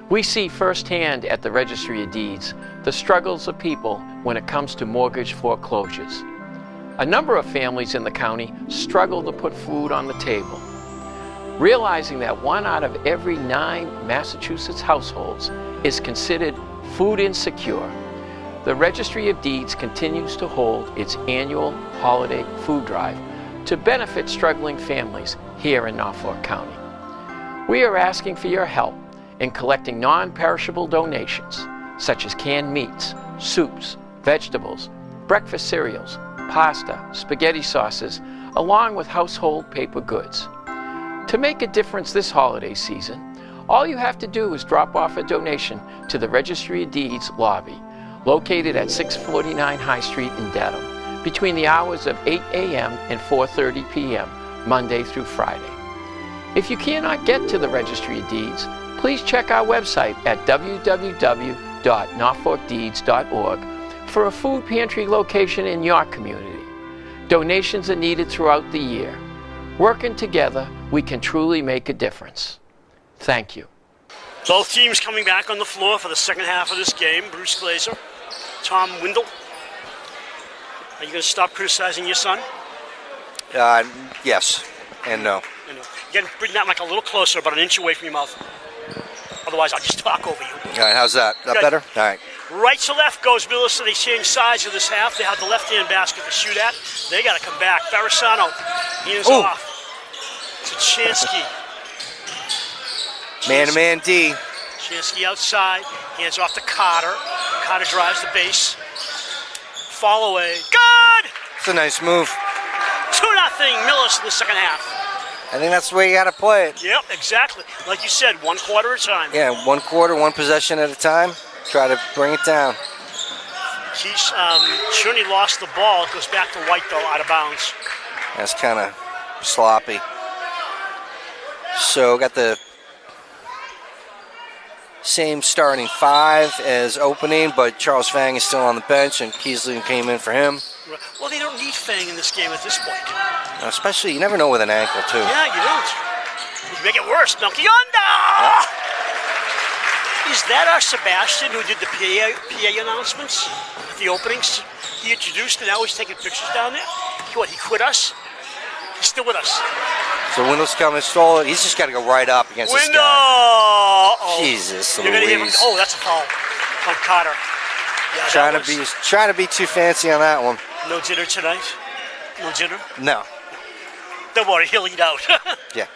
We see firsthand at the Registry of Deeds the struggles of people when it comes to mortgage foreclosures. A number of families in the county struggle to put food on the table. Realizing that 1 out of every 9 Massachusetts households is considered food insecure, the Registry of Deeds continues to hold its annual holiday food drive to benefit struggling families here in Norfolk County. We are asking for your help in collecting non-perishable donations such as canned meats, soups, vegetables, breakfast cereals, pasta, spaghetti sauces, along with household paper goods. To make a difference this holiday season, all you have to do is drop off a donation to the Registry of Deeds lobby, located at 649 High Street in Dedham, between the hours of 8 a.m. and 4:30 p.m., Monday through Friday. If you cannot get to the Registry of Deeds, please check our website at www.norfolkdeeds.org for a food pantry location in your community. Donations are needed throughout the year. Working together, we can truly make a difference. Thank you. Both teams coming back on the floor for the second half of this game. Bruce Glazer, Tom Windle. Are you going to stop criticizing your son? Yes and no. You got to bring that mic a little closer, about an inch away from your mouth. Otherwise, I'll just talk over you. All right, how's that? That better? All right. Right to left goes Millis, so they change sides of this half. They have the left-hand basket to shoot at. They got to come back. Barisano, hands off. Tuchansky. Man-to-man D. Tuchansky outside, hands off to Carter. Carter drives the base. Fall away. Good! It's a nice move. 2-0 Millis in the second half. I think that's the way you got to play it. Yep, exactly. Like you said, 1 quarter at a time. Yeah, 1 quarter, 1 possession at a time. Try to bring it down. Cherney lost the ball. It goes back to White, though, out of bounds. That's kind of sloppy. So got the same starting 5 as opening, but Charles Fang is still on the bench, and Keesley came in for him. Well, they don't need Fang in this game at this point. Especially, you never know with an ankle, too. Yeah, you don't. You can make it worse. Melchionda! Is that our Sebastian who did the PA announcements at the openings? He introduced, and now he's taking pictures down there? He quit us? He's still with us. So Window's coming, stole it. He's just got to go right up against this Window! guy. Oh, Jesus you're gonna hear him. Louise. Oh, that's a foul from Carter. Yeah, Trying to be too fancy on that one. No dinner tonight? No dinner? No. Don't worry, he'll eat out. Yeah.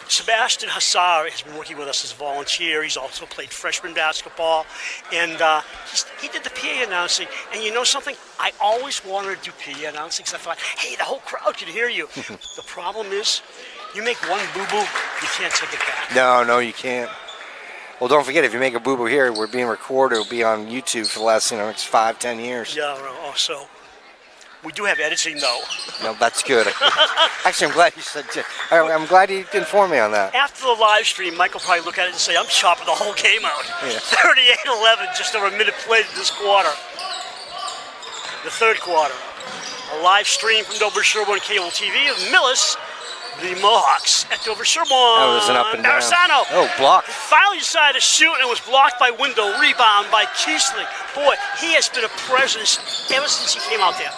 Sebastian Hassar has been working with us as a volunteer. He's also played freshman basketball. And he did the PA announcing. And you know something? I always wanted to do PA announcing because I thought, hey, the whole crowd can hear you. The problem is, you make one boo-boo, you can't take it back. No, you can't. Well, don't forget, if you make a boo-boo here, we're being recorded. It'll be on YouTube for the last, next 5-10 years. Yeah, so we do have editing, though. No, that's good. Actually, I'm glad you said. I'm glad you informed me on that. After the live stream, Mike will probably look at it and say, I'm chopping the whole game out. Yeah. 38-11, just over a minute played this quarter. The third quarter. A live stream from Dover-Sherborn Cable TV of Millis, the Mohawks at Dover-Sherborn. That was an up and down. Marisano. Oh, blocked. Finally decided to shoot, and it was blocked by Window. Rebound by Keesley. Boy, he has been a presence ever since he came out there.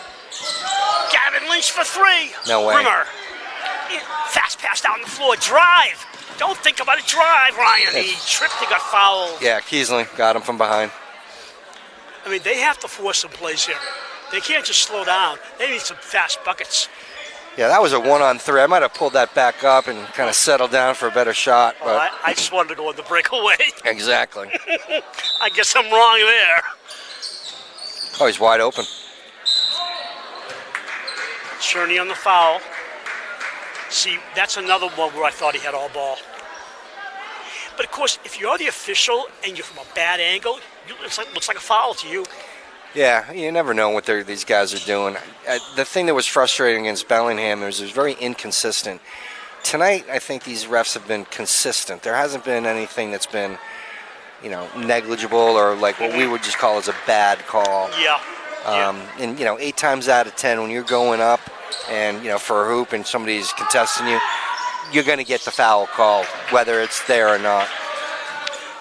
Gavin Lynch for 3. No way. Rimmer. Fast pass down the floor. Drive. Don't think about it. Drive, Ryan. He tripped. He got fouled. Yeah, Keesley got him from behind. I mean, they have to force some plays here. They can't just slow down. They need some fast buckets. Yeah, that was a 1-on-3. I might have pulled that back up and kind of settled down for a better shot. But Oh, I just wanted to go with the breakaway. exactly. I guess I'm wrong there. Oh, he's wide open. Cherney on the foul. See, that's another one where I thought he had all ball. But of course, if you're the official and you're from a bad angle, it looks like a foul to you. Yeah, you never know what these guys are doing. The thing that was frustrating against Bellingham is it was very inconsistent. Tonight, I think these refs have been consistent. There hasn't been anything that's been, negligible or like what we would just call as a bad call. Yeah. And 8 times out of 10, when you're going up and for a hoop and somebody's contesting you, you're going to get the foul call, whether it's there or not.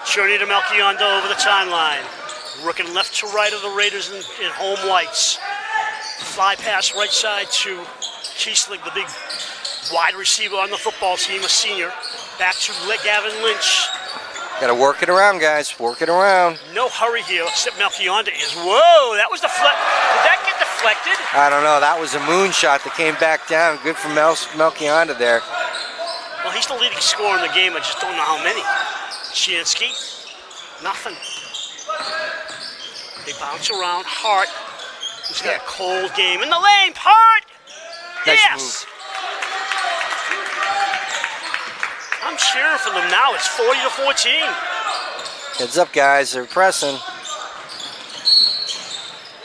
Cherney to Melchionda over the timeline. Working left to right of the Raiders in home whites. Fly pass right side to Keesley, the big wide receiver on the football team, a senior. Back to Gavin Lynch. Got to work it around, guys. Work it around. No hurry here, except Melchionda is. Whoa, that was Did that get deflected? I don't know. That was a moonshot that came back down. Good for Melchionda there. Well, he's the leading scorer in the game. I just don't know how many. Shansky, nothing. They bounce around. Hart, who's got a cold game in the lane. Hart! Nice Yes! I'm cheering for them now. It's 40-14. Heads up, guys. They're pressing.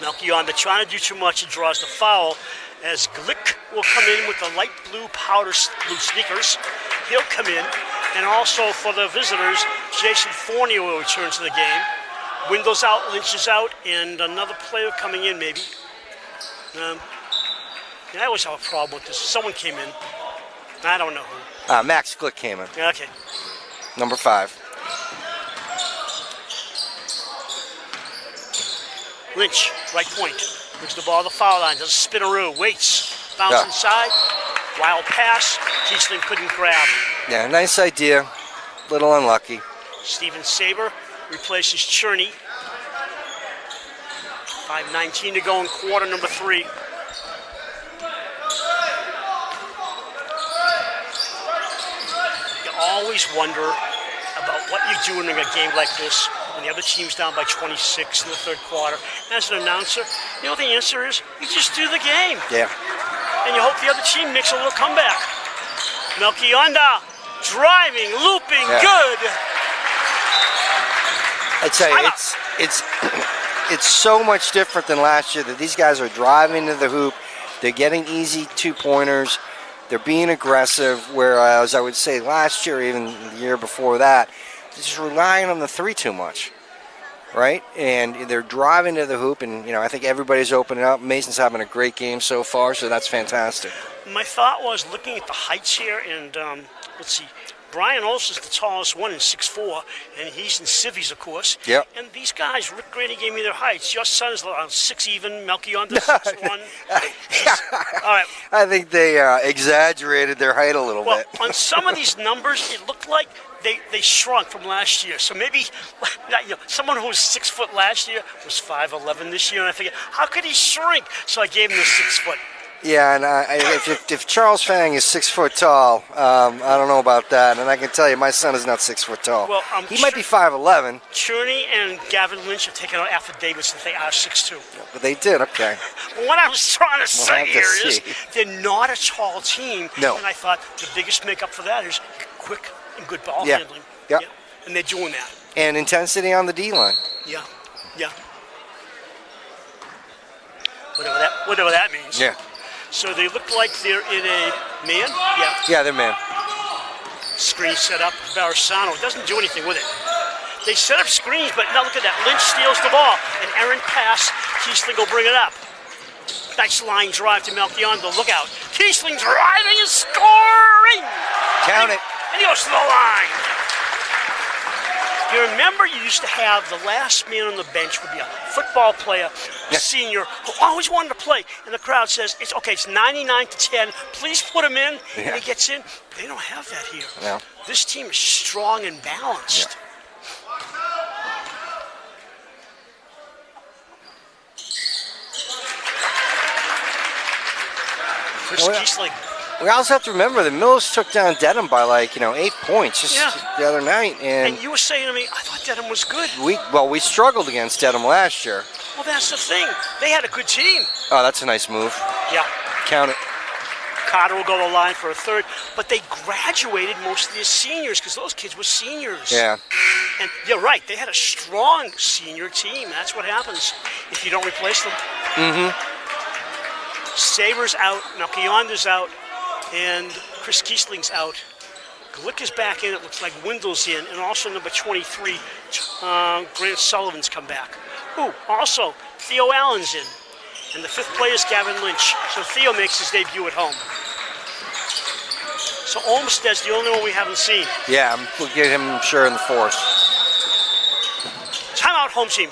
Melchionda trying to do too much. He draws the foul as Glick will come in with the light blue blue sneakers. He'll come in. And also for the visitors, Jason Fournier will return to the game. Windows out, Lynch is out, and another player coming in maybe. I always have a problem with this. Someone came in. I don't know who. Max Glick came in. Okay. Number 5. Lynch, right point. Brings the ball to the foul line. Does a spinaroo. Waits. Bounce inside. Wild pass. Keesley couldn't grab. Yeah, nice idea. Little unlucky. Steven Saber replaces Cherney. 5:19 to go in quarter number 3. You always wonder about what you do in a game like this when the other team's down by 26 in the third quarter. As an announcer, you know what the answer is? You just do the game. Yeah. And you hope the other team makes a little comeback. Melchionda driving, looping, good. I tell you, it's it's so much different than last year that these guys are driving to the hoop. They're getting easy two-pointers. They're being aggressive, whereas I would say last year, even the year before that, they're just relying on the three too much, right? And they're driving to the hoop, and I think everybody's opening up. Mason's having a great game so far, so that's fantastic. My thought was looking at the heights here, and let's see. Brian Olsen's the tallest one in 6'4", and he's in civvies, of course. Yep. And these guys, Rick Grady gave me their heights. Your son's around 6 even, Melchionda 6'1". All right. I think they exaggerated their height a little Well, bit. on some of these numbers, it looked like they shrunk from last year. So maybe someone who was 6 foot last year was 5'11" this year, and I figured, how could he shrink? So I gave him the 6 foot. Yeah, and if Charles Fang is 6 foot tall, I don't know about that. And I can tell you, my son is not 6 foot tall. Well, he might be 5'11". Cherney and Gavin Lynch have taken out affidavits that they are 6'2". But they did, okay. What I was trying to say have to here is see. they're not a tall team. No. And I thought the biggest makeup for that is quick and good ball Yeah. handling. Yeah. And they're doing that. And intensity on the D line. Yeah. Yeah. Whatever that means. Yeah. So they look like they're in a man. Yeah. Yeah, they're man. Screen set up. Barisano doesn't do anything with it. They set up screens, but now look at that. Lynch steals the ball. An errant pass. Kiesling will bring it up. Nice line drive to Melchionda. Look out. Kiesling driving and scoring. Count it. And he goes to the line. You remember you used to have the last man on the bench would be a football player, a senior, who always wanted to play. And the crowd says, it's okay, it's 99-10. Please put him in. Yeah. And he gets in. They don't have that here. No. This team is strong and balanced. Chris Oh, yeah. Kiesling. We also have to remember that Millis took down Dedham by 8 points just the other night. And you were saying to me, I thought Dedham was good. We struggled against Dedham last year. Well, that's the thing. They had a good team. Oh, that's a nice move. Yeah. Count it. Carter will go to the line for a third. But they graduated most of their seniors because those kids were seniors. Yeah. And you're right. They had a strong senior team. That's what happens if you don't replace them. Mm-hmm. Saber's out. Melchionda's out. And Chris Kiesling's out. Glick is back in. It looks like Wendell's in. And also number 23, Grant Sullivan's come back. Ooh, also, Theo Allen's in. And the fifth player is Gavin Lynch. So Theo makes his debut at home. So Olmsted's the only one we haven't seen. Yeah, we'll get him, I'm sure, in the fourth. Timeout, home team.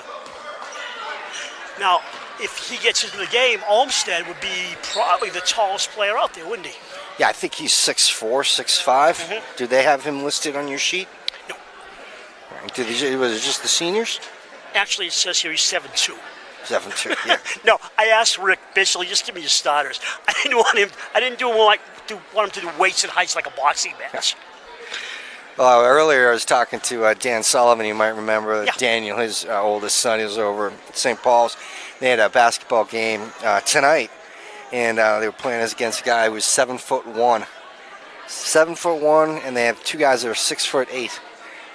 Now, if he gets into the game, Olmsted would be probably the tallest player out there, wouldn't he? Yeah, I think he's 6'4", 6'5". Mm-hmm. Do they have him listed on your sheet? No. Was it just the seniors? Actually, it says here he's 7'2". 7'2", yeah. No, I asked Rick, basically, just give me your starters. I didn't want him to do weights and heights like a boxing match. Well, earlier I was talking to Dan Sullivan. You might remember Yeah. Daniel, his oldest son, is over at St. Paul's. They had a basketball game tonight, and they were playing against a guy who was 7'1". 7'1", and they have two guys that are 6'8"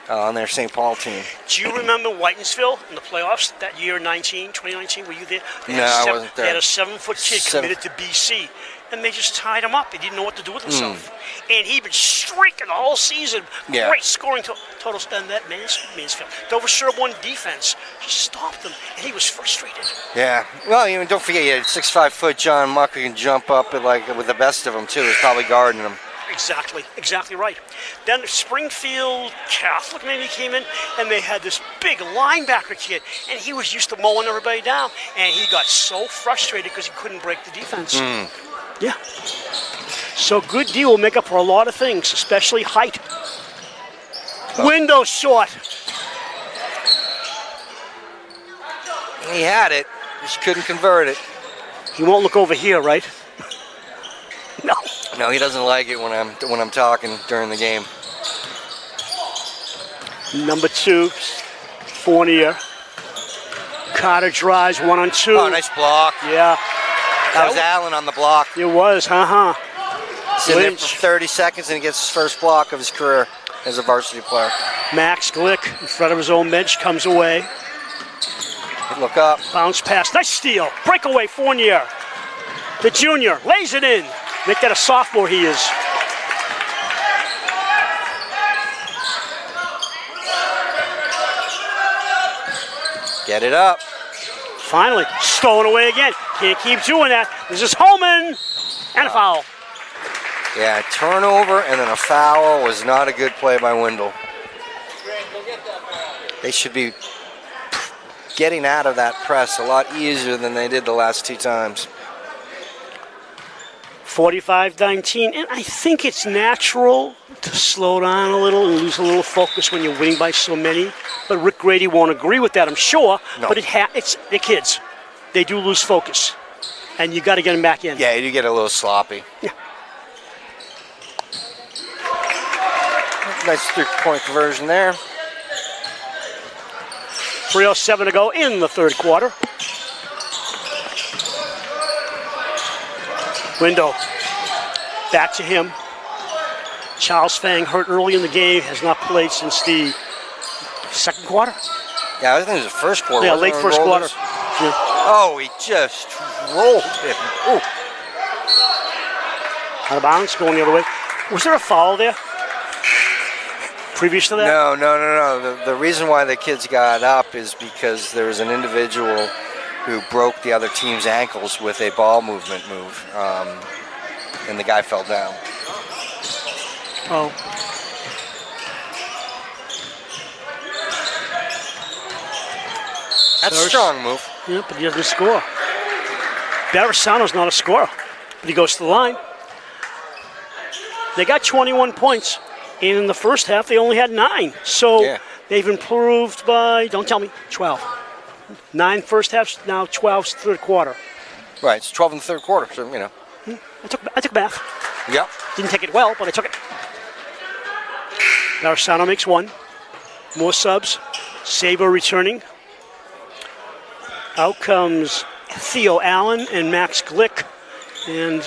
on their St. Paul team. Do you remember Whitensville in the playoffs that year, 2019? Were you there? I wasn't there. They had a 7-foot kid committed to BC, and they just tied him up. He didn't know what to do with himself. And he'd been streaking the whole season. Yeah. Great scoring totals. And that Mansfield. Dover-Sherborn defense just stopped them, and he was frustrated. Yeah. Well, don't forget, you had 6'5" John Muck who can jump up with the best of them, too. He's probably guarding them. Exactly right. Then Springfield Catholic maybe came in, and they had this big linebacker kid, and he was used to mowing everybody down, and he got so frustrated because he couldn't break the defense. Yeah. So good D will make up for a lot of things, especially height. Window short. He had it, just couldn't convert it. He won't look over here, right? No. No, he doesn't like it when I'm talking during the game. Number 2, Fournier. Carter drives 1-on-2. Oh, nice block. Yeah. That was Allen on the block. It was, Sitting there Lynch. for 30 seconds and he gets his first block of his career as a varsity player. Max Glick in front of his own bench comes away. Look up. Bounce pass. Nice steal. Breakaway, Fournier. The junior lays it in. Make that a sophomore he is. Get it up. Finally, stolen away again. Can't keep doing that. This is Holman. And a foul. Yeah, turnover and then a foul was not a good play by Wendell. They should be getting out of that press a lot easier than they did the last 2 times. 45-19, and I think it's natural to slow down a little and lose a little focus when you're winning by so many. But Rick Grady won't agree with that, I'm sure. No. But it's the kids. They do lose focus, and you got to get them back in. Yeah, you get a little sloppy. Yeah. Nice 3-point conversion there. 3:07 to go in the third quarter. Window. Back to him. Charles Fang hurt early in the game, has not played since the second quarter. Yeah, I think it was the first quarter. Yeah, wasn't late it, first rolled quarter. us? Yeah. Oh, he just rolled him. Ooh. Out of bounds, going the other way. Was there a foul there? Previous to that? No. The reason why the kids got up is because there was an individual who broke the other team's ankles with a ball movement move, and the guy fell down. Oh. That's a strong move. Yeah, but he doesn't score. Barrisano's not a scorer, but he goes to the line. They got 21 points, and in the first half they only had 9. So they've improved by, don't tell me, 12. 9 first halves, now 12 third quarter. Right, it's 12 in the third quarter, so, you know. I took math. Yep. Didn't take it well, but I took it. Barrisano makes 1. More subs. Saber returning. Out comes Theo Allen and Max Glick. And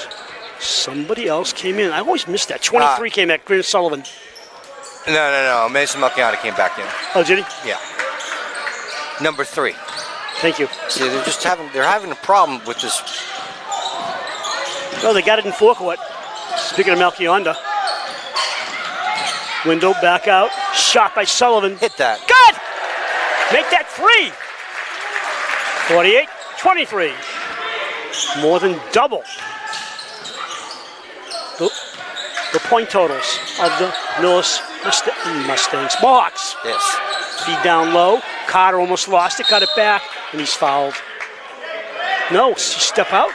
somebody else came in. I always missed that. 23 came back, Grant Sullivan. No. Mason Malchiana came back in. Oh, did he? Yeah. Number 3. Thank you. See, they're having a problem with this. Oh, they got it in forecourt. Speaking of Malchionda. Window back out. Shot by Sullivan. Hit that. Good! Make that 3. 48-23. More than double the point totals of the Millis Mustangs. Mohawks. Yes. Feed down low. Carter almost lost it, got it back, and he's fouled. No, step out.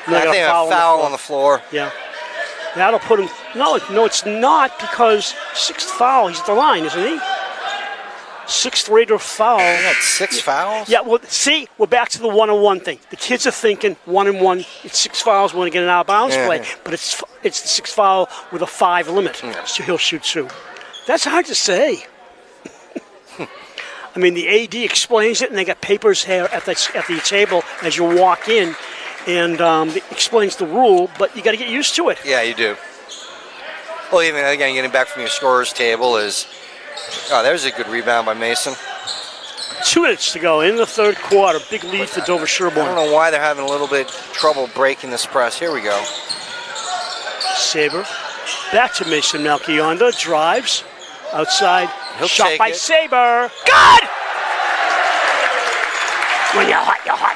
I think a foul on the floor. Yeah. That'll put him. No, it's not, because 6th foul. He's at the line, isn't he? 6th Raider foul. He had 6 fouls? Yeah, well, see, we're back to the 1-on-1 thing. The kids are thinking 1-and-1. It's 6 fouls. We want to get an out-of-bounds play, but it's the 6th foul with a 5 limit. So he'll shoot 2. That's hard to say. I mean, the AD explains it, and they got papers here at the table as you walk in, and it explains the rule, but you got to get used to it. Yeah, you do. Well, even again, getting back from your scorer's table is. Oh, there's a good rebound by Mason. 2 minutes to go in the third quarter. Big lead for Dover-Sherborn. I don't know why they're having a little bit trouble breaking this press. Here we go. Saber back to Mason Malchionda. Drives outside. He'll Shot take by it. Saber. Good! When you're hot, you're hot.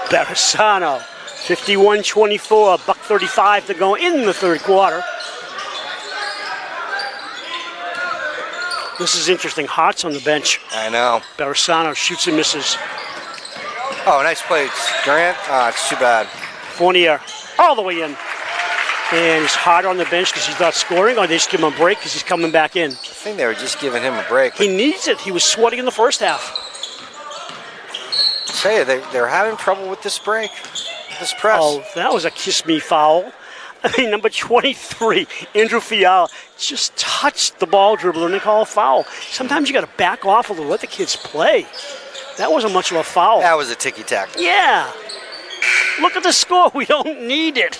Barrisano. 51-24. $1:35 to go in the third quarter. This is interesting. Hart's on the bench. I know. Barrisano shoots and misses. Oh, nice play, Grant. It's too bad. Fournier all the way in. And he's Hart on the bench because he's not scoring, or they just give him a break because he's coming back in. I think they were just giving him a break. He needs it. He was sweating in the first half. I tell you, they're having trouble with this break, this press. Oh, that was a kiss-me foul. I mean, number 23, Andrew Fiala, just touched the ball dribbler and they call a foul. Sometimes you got to back off a little, let the kids play. That wasn't much of a foul. That was a ticky-tack. Yeah. Look at the score. We don't need it.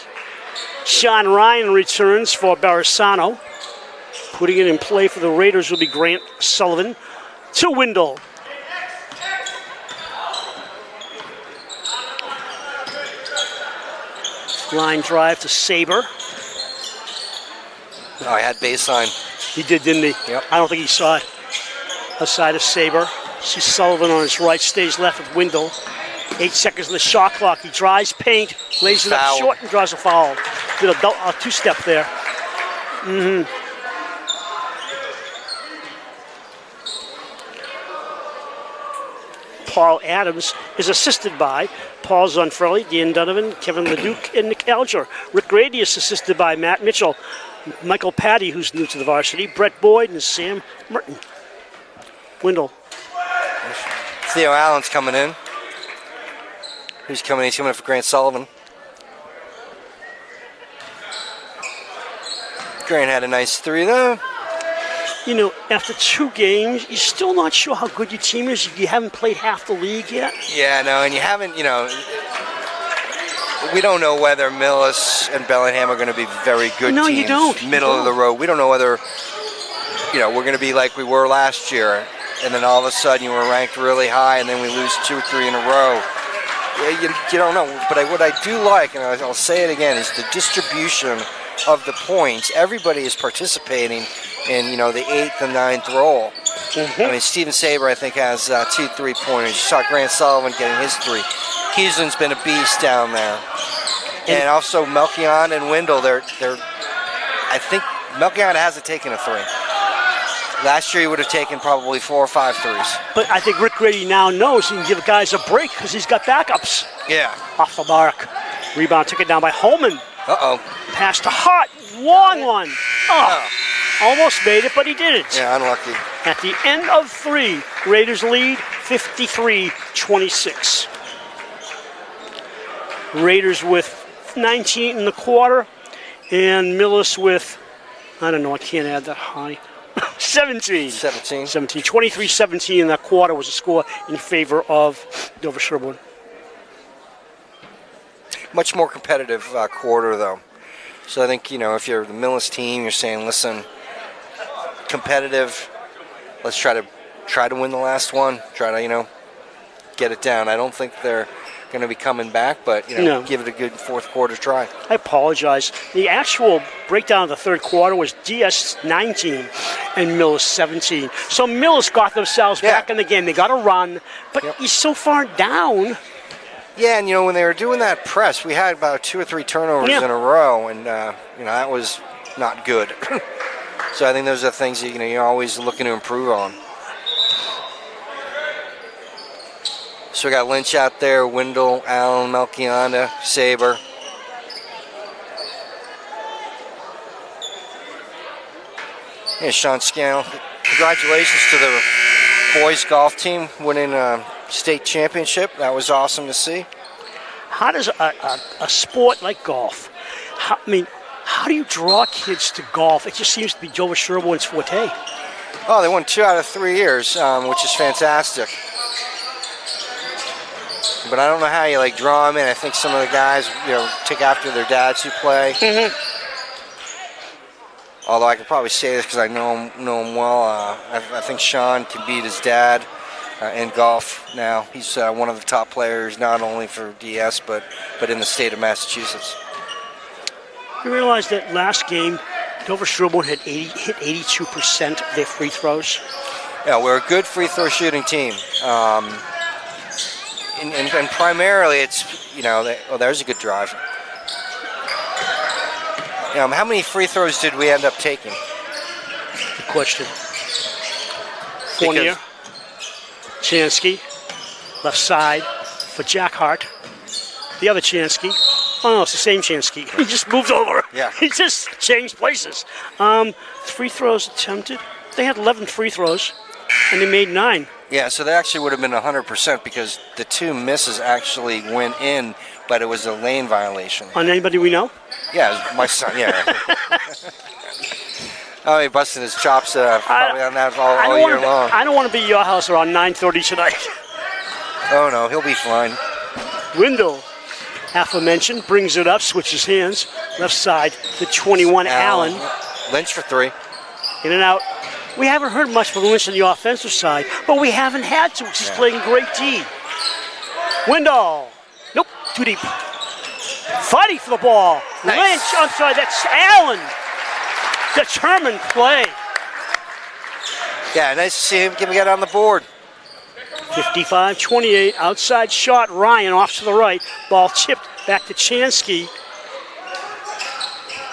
Sean Ryan returns for Barrisano. Putting it in play for the Raiders will be Grant Sullivan to Wendell. Line drive to Saber. Oh, I had baseline. He did, didn't he? Yep. I don't think he saw it. Outside of Saber. See Sullivan on his right, stays left with Wendell. 8 seconds on the shot clock. He drives paint, lays it up Foul. short, and draws a foul. Did a two-step there. Paul Adams is assisted by Paul Zonfrelli, Dan Donovan, Kevin Leduc, and Nick Alger. Rick Grady is assisted by Matt Mitchell, Michael Patty, who's new to the varsity, Brett Boyd, and Sam Merton. Wendell. Theo Allen's coming in. Who's coming in? He's coming in for Grant Sullivan. Grant had a nice 3 though. You know, after 2 games, you're still not sure how good your team is. You haven't played half the league yet. Yeah, no, and you haven't, you know, we don't know whether Millis and Bellingham are going to be very good No, teams. you don't. Middle of the road. We don't know whether, you know, we're going to be like we were last year, and then all of a sudden you were ranked really high, and then we lose 2 or 3 in a row. Yeah, you don't know. But what I do like, and I'll say it again, is the distribution of the points. Everybody is participating in, you know, the 8th and 9th role. I mean, Steven Saber, I think, has 2 3-pointers. You saw Grant Sullivan getting his 3. Keeslin's been a beast down there. And also Melchion and Wendell, they're I think Melchion hasn't taken a 3. Last year he would have taken probably 4 or 5 threes. But I think Rick Grady now knows he can give guys a break because he's got backups. Yeah. Off the mark. Rebound taken down by Holman. Uh-oh. Pass to Hart. Long one. Oh. Almost made it, but he didn't. Yeah, unlucky. At the end of 3, Raiders lead 53-26. Raiders with 19 in the quarter, and Millis with, I don't know, I can't add that high. 17. 23-17 in that quarter was a score in favor of Dover-Sherborn. Much more competitive quarter, though. So I think, you know, if you're the Millis team, you're saying, listen, competitive, let's try to win the last one, try to, you know, get it down. I don't think they're going to be coming back, but, you know, give it a good 4th quarter try. I apologize. The actual breakdown of the 3rd quarter was DS 19 and Millis 17. So Millis got themselves back in the game. They got a run, but he's so far down. Yeah, and, you know, when they were doing that press, we had about 2 or 3 turnovers in a row, and, you know, that was not good. So I think those are things that, you know, you're always looking to improve on. So we got Lynch out there, Wendell, Allen, Melchiona, Saber. Yeah, Sean Scannell. Congratulations to the boys golf team winning a state championship. That was awesome to see. How does a sport like golf, how do you draw kids to golf? It just seems to be Dover-Sherborn's forte. Oh, they won 2 out of 3 years, which is fantastic. But I don't know how you like draw them in. I think some of the guys, you know, take after their dads who play. Although I could probably say this because I know him well. I think Sean can beat his dad in golf now. He's one of the top players, not only for DS but in the state of Massachusetts. You realize that last game, Dover-Sherborn had hit 82% of their free throws. Yeah, we're a good free throw shooting team. And primarily it's, you know, there's a good drive. You know, how many free throws did we end up taking? Good question. Fournier, Chansky, left side for Jack Hart. The other Chansky. Oh, no, it's the same Chansky. He just moved over. Yeah. He just changed places. Free throws attempted. They had 11 free throws, and they made 9. Yeah, so that actually would have been 100% because the 2 misses actually went in, but it was a lane violation. On anybody we know? Yeah, it was my son, yeah. Oh, he busted his chops probably on that all year long. I don't want to be at your house around 9:30 tonight. Oh, no, he'll be fine. Wendell, aforementioned, brings it up, switches hands. Left side, the 21, Allen. Lynch for 3. In and out. We haven't heard much from Lynch on the offensive side, but we haven't had to. He's playing great D. Windall. Nope, too deep. Fighting for the ball. Nice. Lynch, I'm sorry, that's Allen. Determined play. Yeah, nice to see him get on the board. 55-28, outside shot. Ryan off to the right. Ball chipped back to Chansky.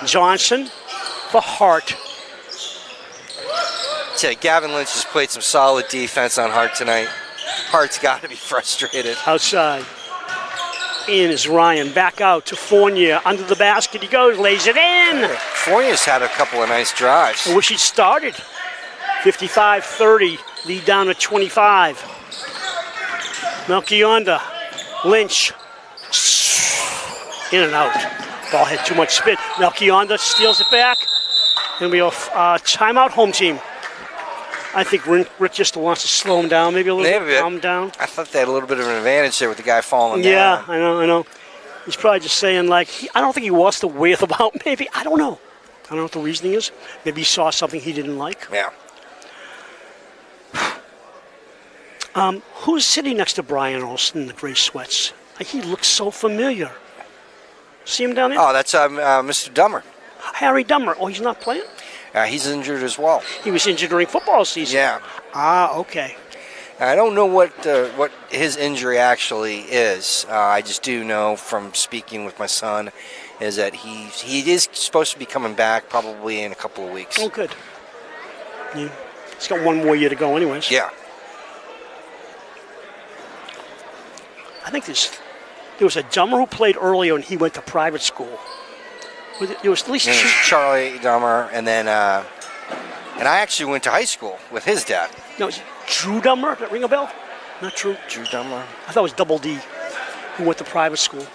Johnson for Hart. Gavin Lynch has played some solid defense on Hart tonight. Hart's got to be frustrated. Outside. In is Ryan. Back out to Fournier. Under the basket he goes. Lays it in. Fournier's had a couple of nice drives. I wish he'd started. 55-30. Lead down to 25. Melchionda. Lynch. In and out. Ball had too much spin. Melchionda steals it back. And we have timeout, home team. I think Rick just wants to slow him down, maybe a little bit, calm him down. I thought they had a little bit of an advantage there with the guy falling down. Yeah, I know. He's probably just saying, like, I don't think he wants to weigh them out, maybe. I don't know. I don't know what the reasoning is. Maybe he saw something he didn't like. Yeah. Who's sitting next to Brian Olsen in the gray sweats? He looks so familiar. See him down there? Oh, that's Mr. Dummer. Harry Dummer. Oh, he's not playing? He's injured as well. He was injured during football season. Yeah. Okay. I don't know what his injury actually is. I just do know from speaking with my son is that he is supposed to be coming back probably in a couple of weeks. Oh, good. Yeah. He's got one more year to go anyways. Yeah. I think there was a Dummer who played earlier and he went to private school. There was at least two. Charlie Dummer, and then I actually went to high school with his dad. No, is it Drew Dummer? Does that ring a bell? Not true. Drew Dummer. I thought it was Double D, who went to private school.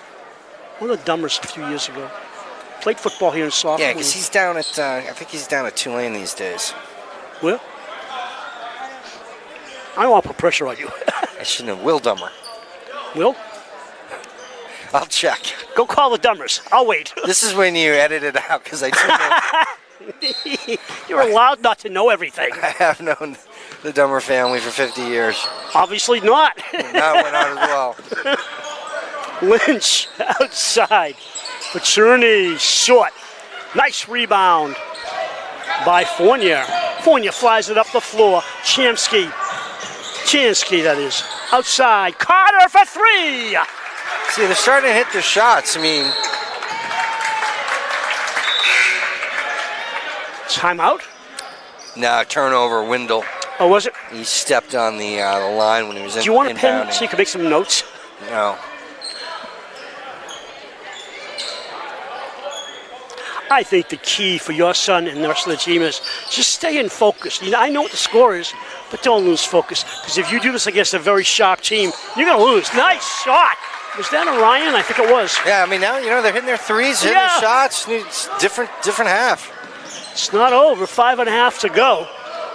One of the Dummers a few years ago. Played football here in sophomore. Yeah, because he's down at I think he's down at Tulane these days. Well, I don't want to put pressure on you. I shouldn't have. Will Dummer. Will? I'll check. Go call the Dummers. I'll wait. This is when you edit it out because I You're allowed not to know everything. I have known the Dummer family for 50 years. Obviously not. That went out as well. Lynch outside. Pacerny short. Nice rebound by Fournier. Fournier flies it up the floor. Chansky, that is. Outside. Carter for three. See, they're starting to hit their shots. I mean, timeout? no, turnover, Windle. Oh, was it? He stepped on the line when he was in. Do you want a pen inbounding. so you can make some notes? No. I think the key for your son and the rest of the team is just stay in focus. You know, I know what the score is, but don't lose focus. Because if you do this against a very sharp team, you're going to lose. Nice shot. Was that Orion? I think it was. Yeah, I mean, now, they're hitting their threes, hitting their shots. It's different half. It's not over. 5.5 to go.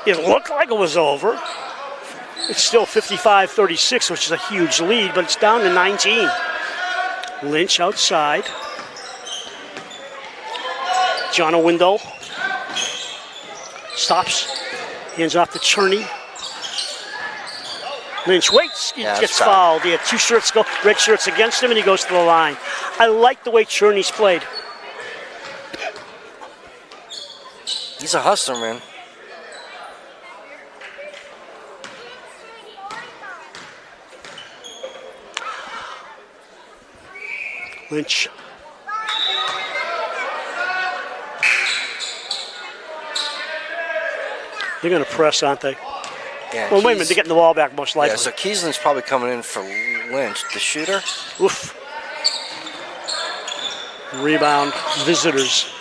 It looked like it was over. It's still 55-36, which is a huge lead, but it's down to 19. Lynch outside. John Windle stops. Hands off to Cherney. Lynch waits. He gets fouled. He had two shirts go, red shirts against him, and he goes to the line. I like the way Cherney's played. He's a hustler, man. Lynch. They're going to press, aren't they? Yeah, well, wait a minute. They're getting the ball back, most likely. Yeah, so Kieslin's probably coming in for Lynch, the shooter. Oof. Rebound, visitors.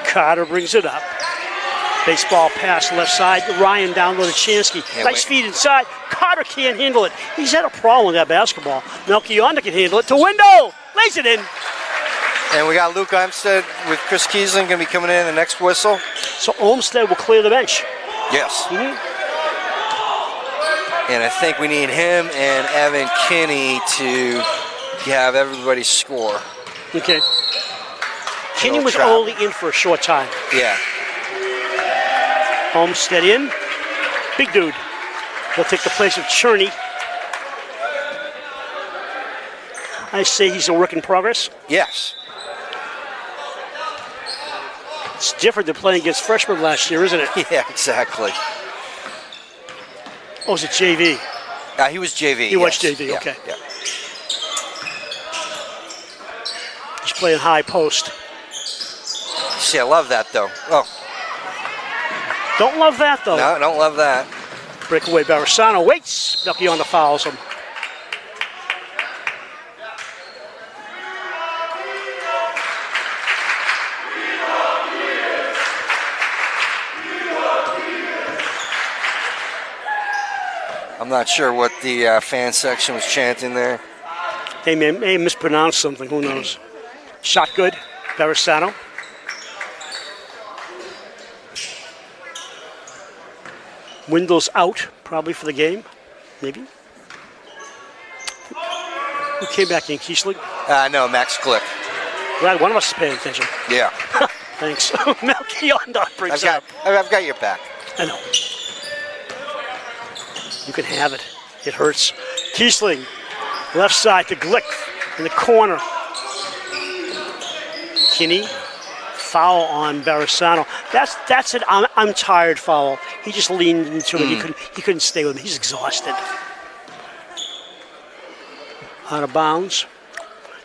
Carter brings it up. Baseball pass left side. Ryan down low to Chansky. Nice feed inside. Carter can't handle it. He's had a problem with that basketball. Melchionda can handle it to Window. Lays it in. And we got Luke Olmstead with Chris Kiesling going to be coming in the next whistle. So Olmstead will clear the bench. Yes. Mm-hmm. And I think we need him and Evan Kinney to have everybody score. Okay. Kinney was only in for a short time. Yeah. Olmsted in. Big dude. He'll take the place of Cherney. I say he's a work in progress. Yes. It's different than playing against freshmen last year, isn't it? Yeah, exactly. Oh, is it JV? He was JV. He was yes. JV, Yeah, okay. Yeah. He's playing high post. See, I love that, though. Oh, Don't love that, though. no, I don't love that. Breakaway Barisano waits. Melchionda fouls him. I'm not sure what the fan section was chanting there. They may mispronounce something. Who knows? Shot good. Barisano. Windle's out, probably for the game. Maybe. Who came back in? Kiesling? No, Max Glick. Glad one of us is paying attention. Yeah. Thanks. Melchionda brings it up. I've got your back. I know. You can have it. It hurts. Kiesling, left side to Glick in the corner. Kinney, foul on Barisano. That's an I'm tired foul. He just leaned into it. He couldn't stay with him. He's exhausted. Out of bounds.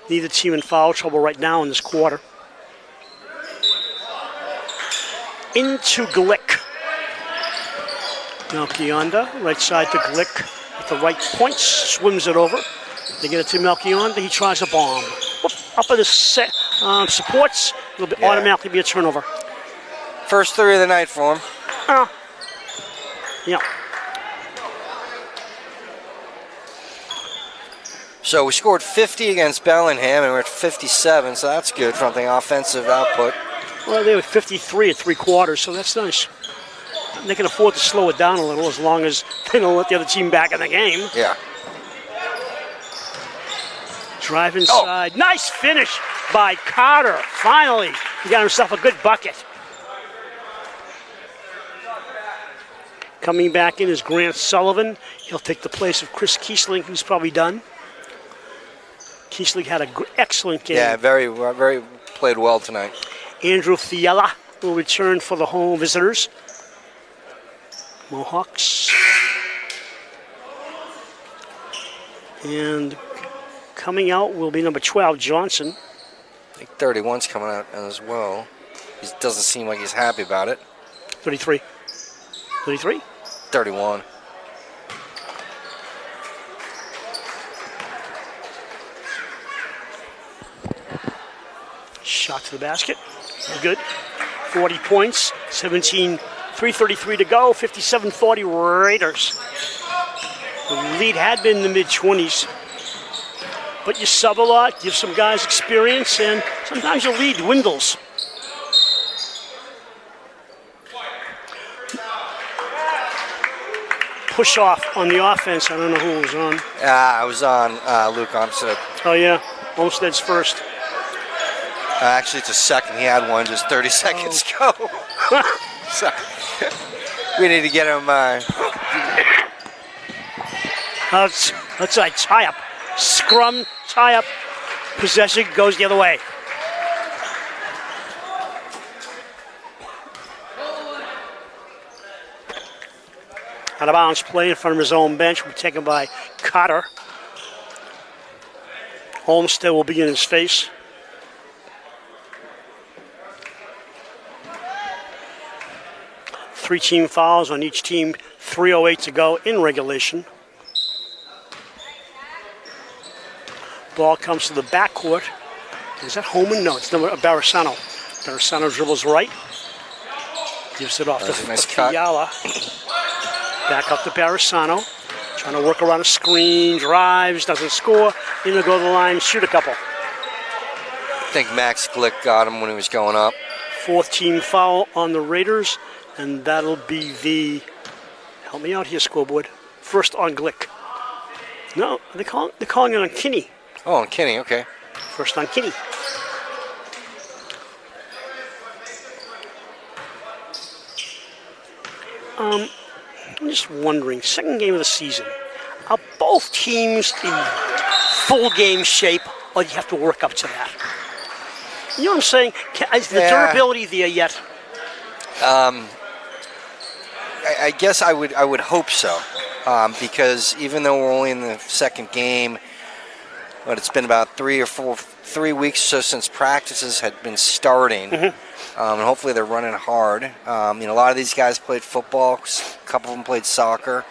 Neither team in foul trouble right now in this quarter. Into Glick. Melchionda, right side to Glick at the right point, swims it over. They get it to Melchionda. He tries a bomb. Whoop, up at the supports. It'll automatically be a turnover. First three of the night for him. Yeah. So we scored 50 against Bellingham, and we're at 57, so that's good from the offensive output. Well, they were 53 at three quarters, so that's nice. They can afford to slow it down a little as long as they don't let the other team back in the game. Yeah. Drive inside. Nice finish by Carter. Finally, he got himself a good bucket. Coming back in is Grant Sullivan. He'll take the place of Chris Kiesling, who's probably done. Kiesling had an excellent game. Yeah, very played well tonight. Andrew Fiala will return for the home visitors. Mohawks. And coming out will be number 12, Johnson. I think 31's coming out as well. He doesn't seem like he's happy about it. 33. 33? 31. Shot to the basket. Good. 40 points. 3:33 to go. 57-40 Raiders. The lead had been in the mid-20s. But you sub a lot, give some guys experience, and sometimes your lead dwindles. Push off on the offense. I don't know who was on. I was on Luke Olmsted. Oh, yeah. Olmsted's first. Actually, it's a second. He had one just 30 seconds ago. So, we need to get him. Let's tie up. Scrum, tie up. Possession goes the other way. Out of bounds play in front of his own bench will be taken by Cotter. Olmsted will be in his face. Three team fouls on each team, 3:08 to go in regulation. Ball comes to the backcourt. Is that Holman? No, it's number Barisano. Barisano dribbles right. Gives it off to nice Fiala. Back up to Barisano. Trying to work around a screen, drives, doesn't score. Then he'll go to the line, shoot a couple. I think Max Glick got him when he was going up. Fourth team foul on the Raiders, and that'll be the, help me out here, scoreboard. First on Glick. No, they're calling it on Kinney. Oh, on Kinney, okay. First on Kinney. I'm just wondering, second game of the season, are both teams in full game shape, or do you have to work up to that? You know what I'm saying? Is the durability there yet? I guess I would hope so, because even though we're only in the second game, but it's been about 3 weeks or so since practices had been starting, and hopefully they're running hard. A lot of these guys played football, a couple of them played soccer,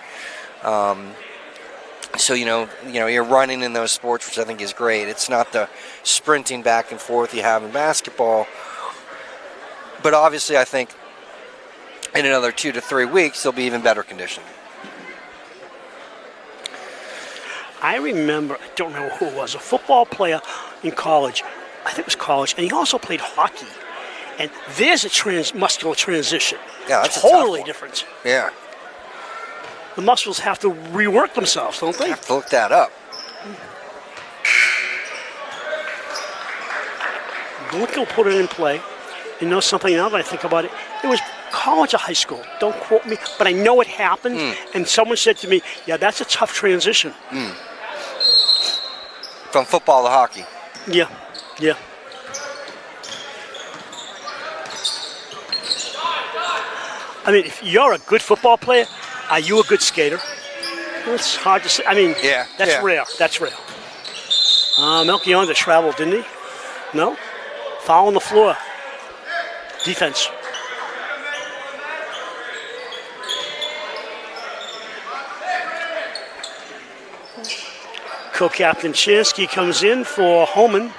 so you're running in those sports, which I think is great. It's not the sprinting back and forth you have in basketball, but obviously I think in another 2 to 3 weeks they'll be even better conditioned. I remember, I don't remember who it was, a football player in college. I think it was college, and he also played hockey. And there's a muscular transition. Yeah, that's totally a tough one. different. Yeah. The muscles have to rework themselves, don't they? I have to look that up. Glick will put it in play. You know something, now that I think about it, it was college or high school. Don't quote me, but I know it happened. And someone said to me, yeah, that's a tough transition. From football to hockey. Yeah, yeah. I mean, if you're a good football player, are you a good skater? It's hard to say. I mean, that's rare. That's rare. Melchior traveled, didn't he? No? Foul on the floor. Defense. Co-captain Chansky comes in for Holman.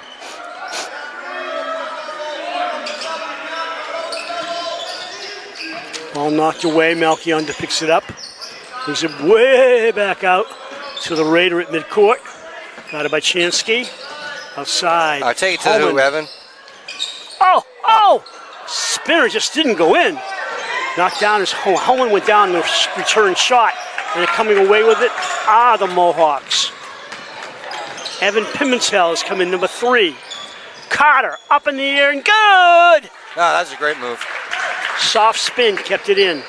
Ball knocked away. Melchior picks it up. Brings it way back out to the Raider at midcourt. Got it by Chansky. Outside. I'll take it to the who, Evan? Oh! Spinner just didn't go in. Knocked down as Holman went down the return shot. And they're coming away with it. The Mohawks. Evan Pimentel is coming number 3. Carter up in the air and good! That's a great move. Soft spin, kept it in.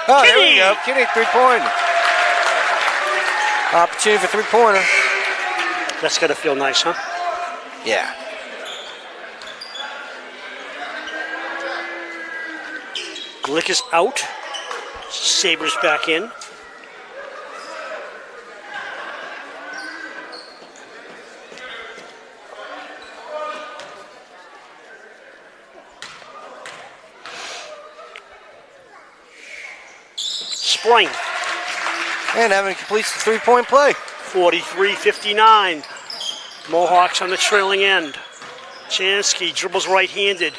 There we go. Kinney, 3-point. Opportunity for 3-pointer. That's got to feel nice, huh? Yeah. Glick is out. Sabres back in. Spring. And Evan completes the 3-point play. 43-59. Mohawks on the trailing end. Chansky dribbles right-handed.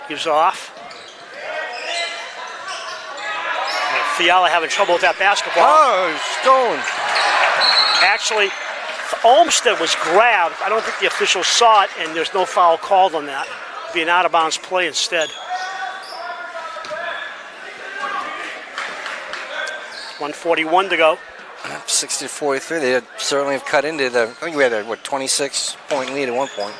Gives off. Fiala having trouble with that basketball. Stolen. Actually, Olmsted was grabbed. I don't think the officials saw it, and there's no foul called on that. It'll be an out-of-bounds play instead. 1:41 to go. 60-43. They certainly have cut into the. I think we had a 26-point lead at one point.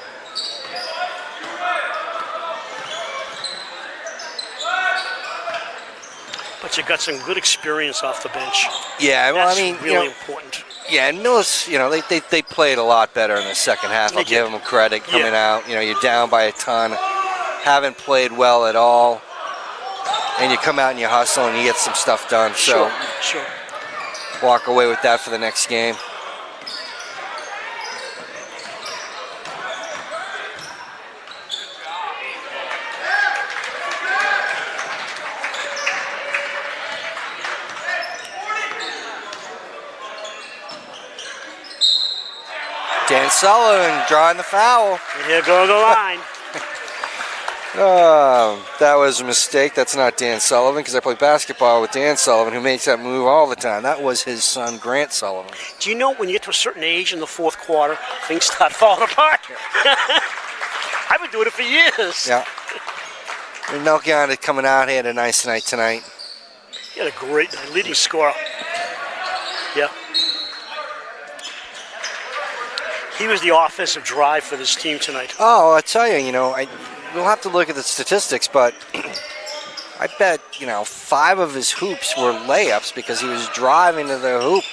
But you got some good experience off the bench. Yeah, well, That's I mean, really important. Yeah, and Millis, they played a lot better in the second half. I'll give them credit coming out. You're down by a ton, haven't played well at all, and you come out and you hustle and you get some stuff done. Sure. Walk away with that for the next game. Dan Sullivan drawing the foul. And here go the line. That was a mistake. That's not Dan Sullivan, because I play basketball with Dan Sullivan, who makes that move all the time. That was his son, Grant Sullivan. Do you know when you get to a certain age in the fourth quarter, things start falling apart? I've been doing it for years. Yeah. And Melchior coming out, he had a nice night tonight. He had a great night, leading scorer. Yeah. He was the offensive drive for this team tonight. Oh, I tell you, we'll have to look at the statistics, but I bet, 5 of his hoops were layups because he was driving to the hoop.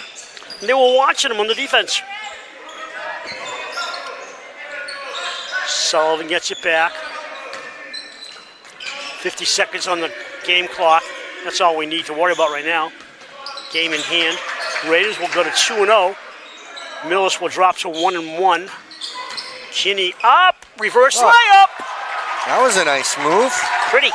And they were watching him on the defense. Sullivan gets it back. 50 seconds on the game clock. That's all we need to worry about right now. Game in hand. Raiders will go to 2-0. Millis will drop to 1-1. Kinney up. Reverse layup. That was a nice move. Pretty.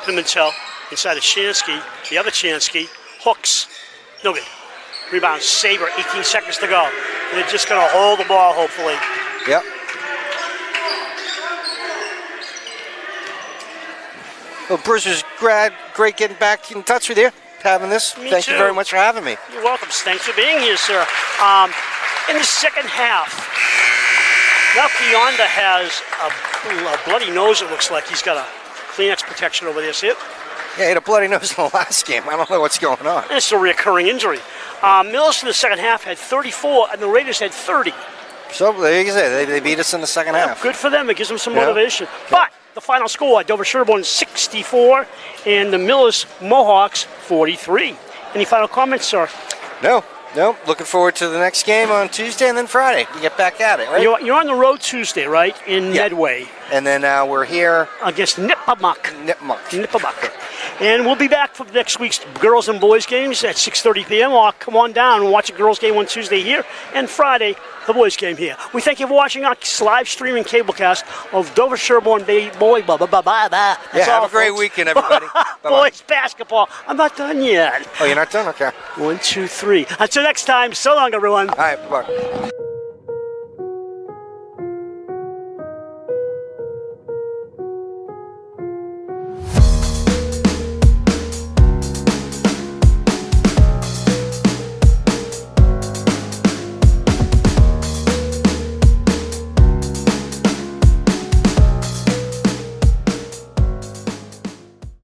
Pimentel inside of Chansky. The other Chansky hooks. No good. Rebound, Saber, 18 seconds to go. They're just going to hold the ball, hopefully. Yep. Well, Bruce, it was great getting back in touch with you, having this. Me Thank too. you very much for having me. You're welcome. Thanks for being here, sir. In the second half, now Kionda has a bloody nose, it looks like. He's got a Kleenex protection over there, see it? Yeah, he had a bloody nose in the last game. I don't know what's going on. And it's a recurring injury. Millis in the second half had 34, and the Raiders had 30. So, like you say, they beat us in the second half. Good for them. It gives them some motivation. But the final score, Dover-Sherborn 64, and the Millis Mohawks 43. Any final comments, sir? No. Looking forward to the next game on Tuesday and then Friday. We get back at it, right? You're on the road Tuesday, right? In Medway. And then we're here against Nipmuc. Nipmuc. And we'll be back for next week's girls and boys games at 6:30 p.m. Or come on down and watch a girls game on Tuesday here, and Friday the boys game here. We thank you for watching our live streaming cablecast of Dover-Sherborn boy. Yeah, have a great weekend, everybody. Boys basketball. I'm not done yet. Oh, you're not done? Okay. 1, 2, 3. Until next time. So long, everyone. All right. Bye.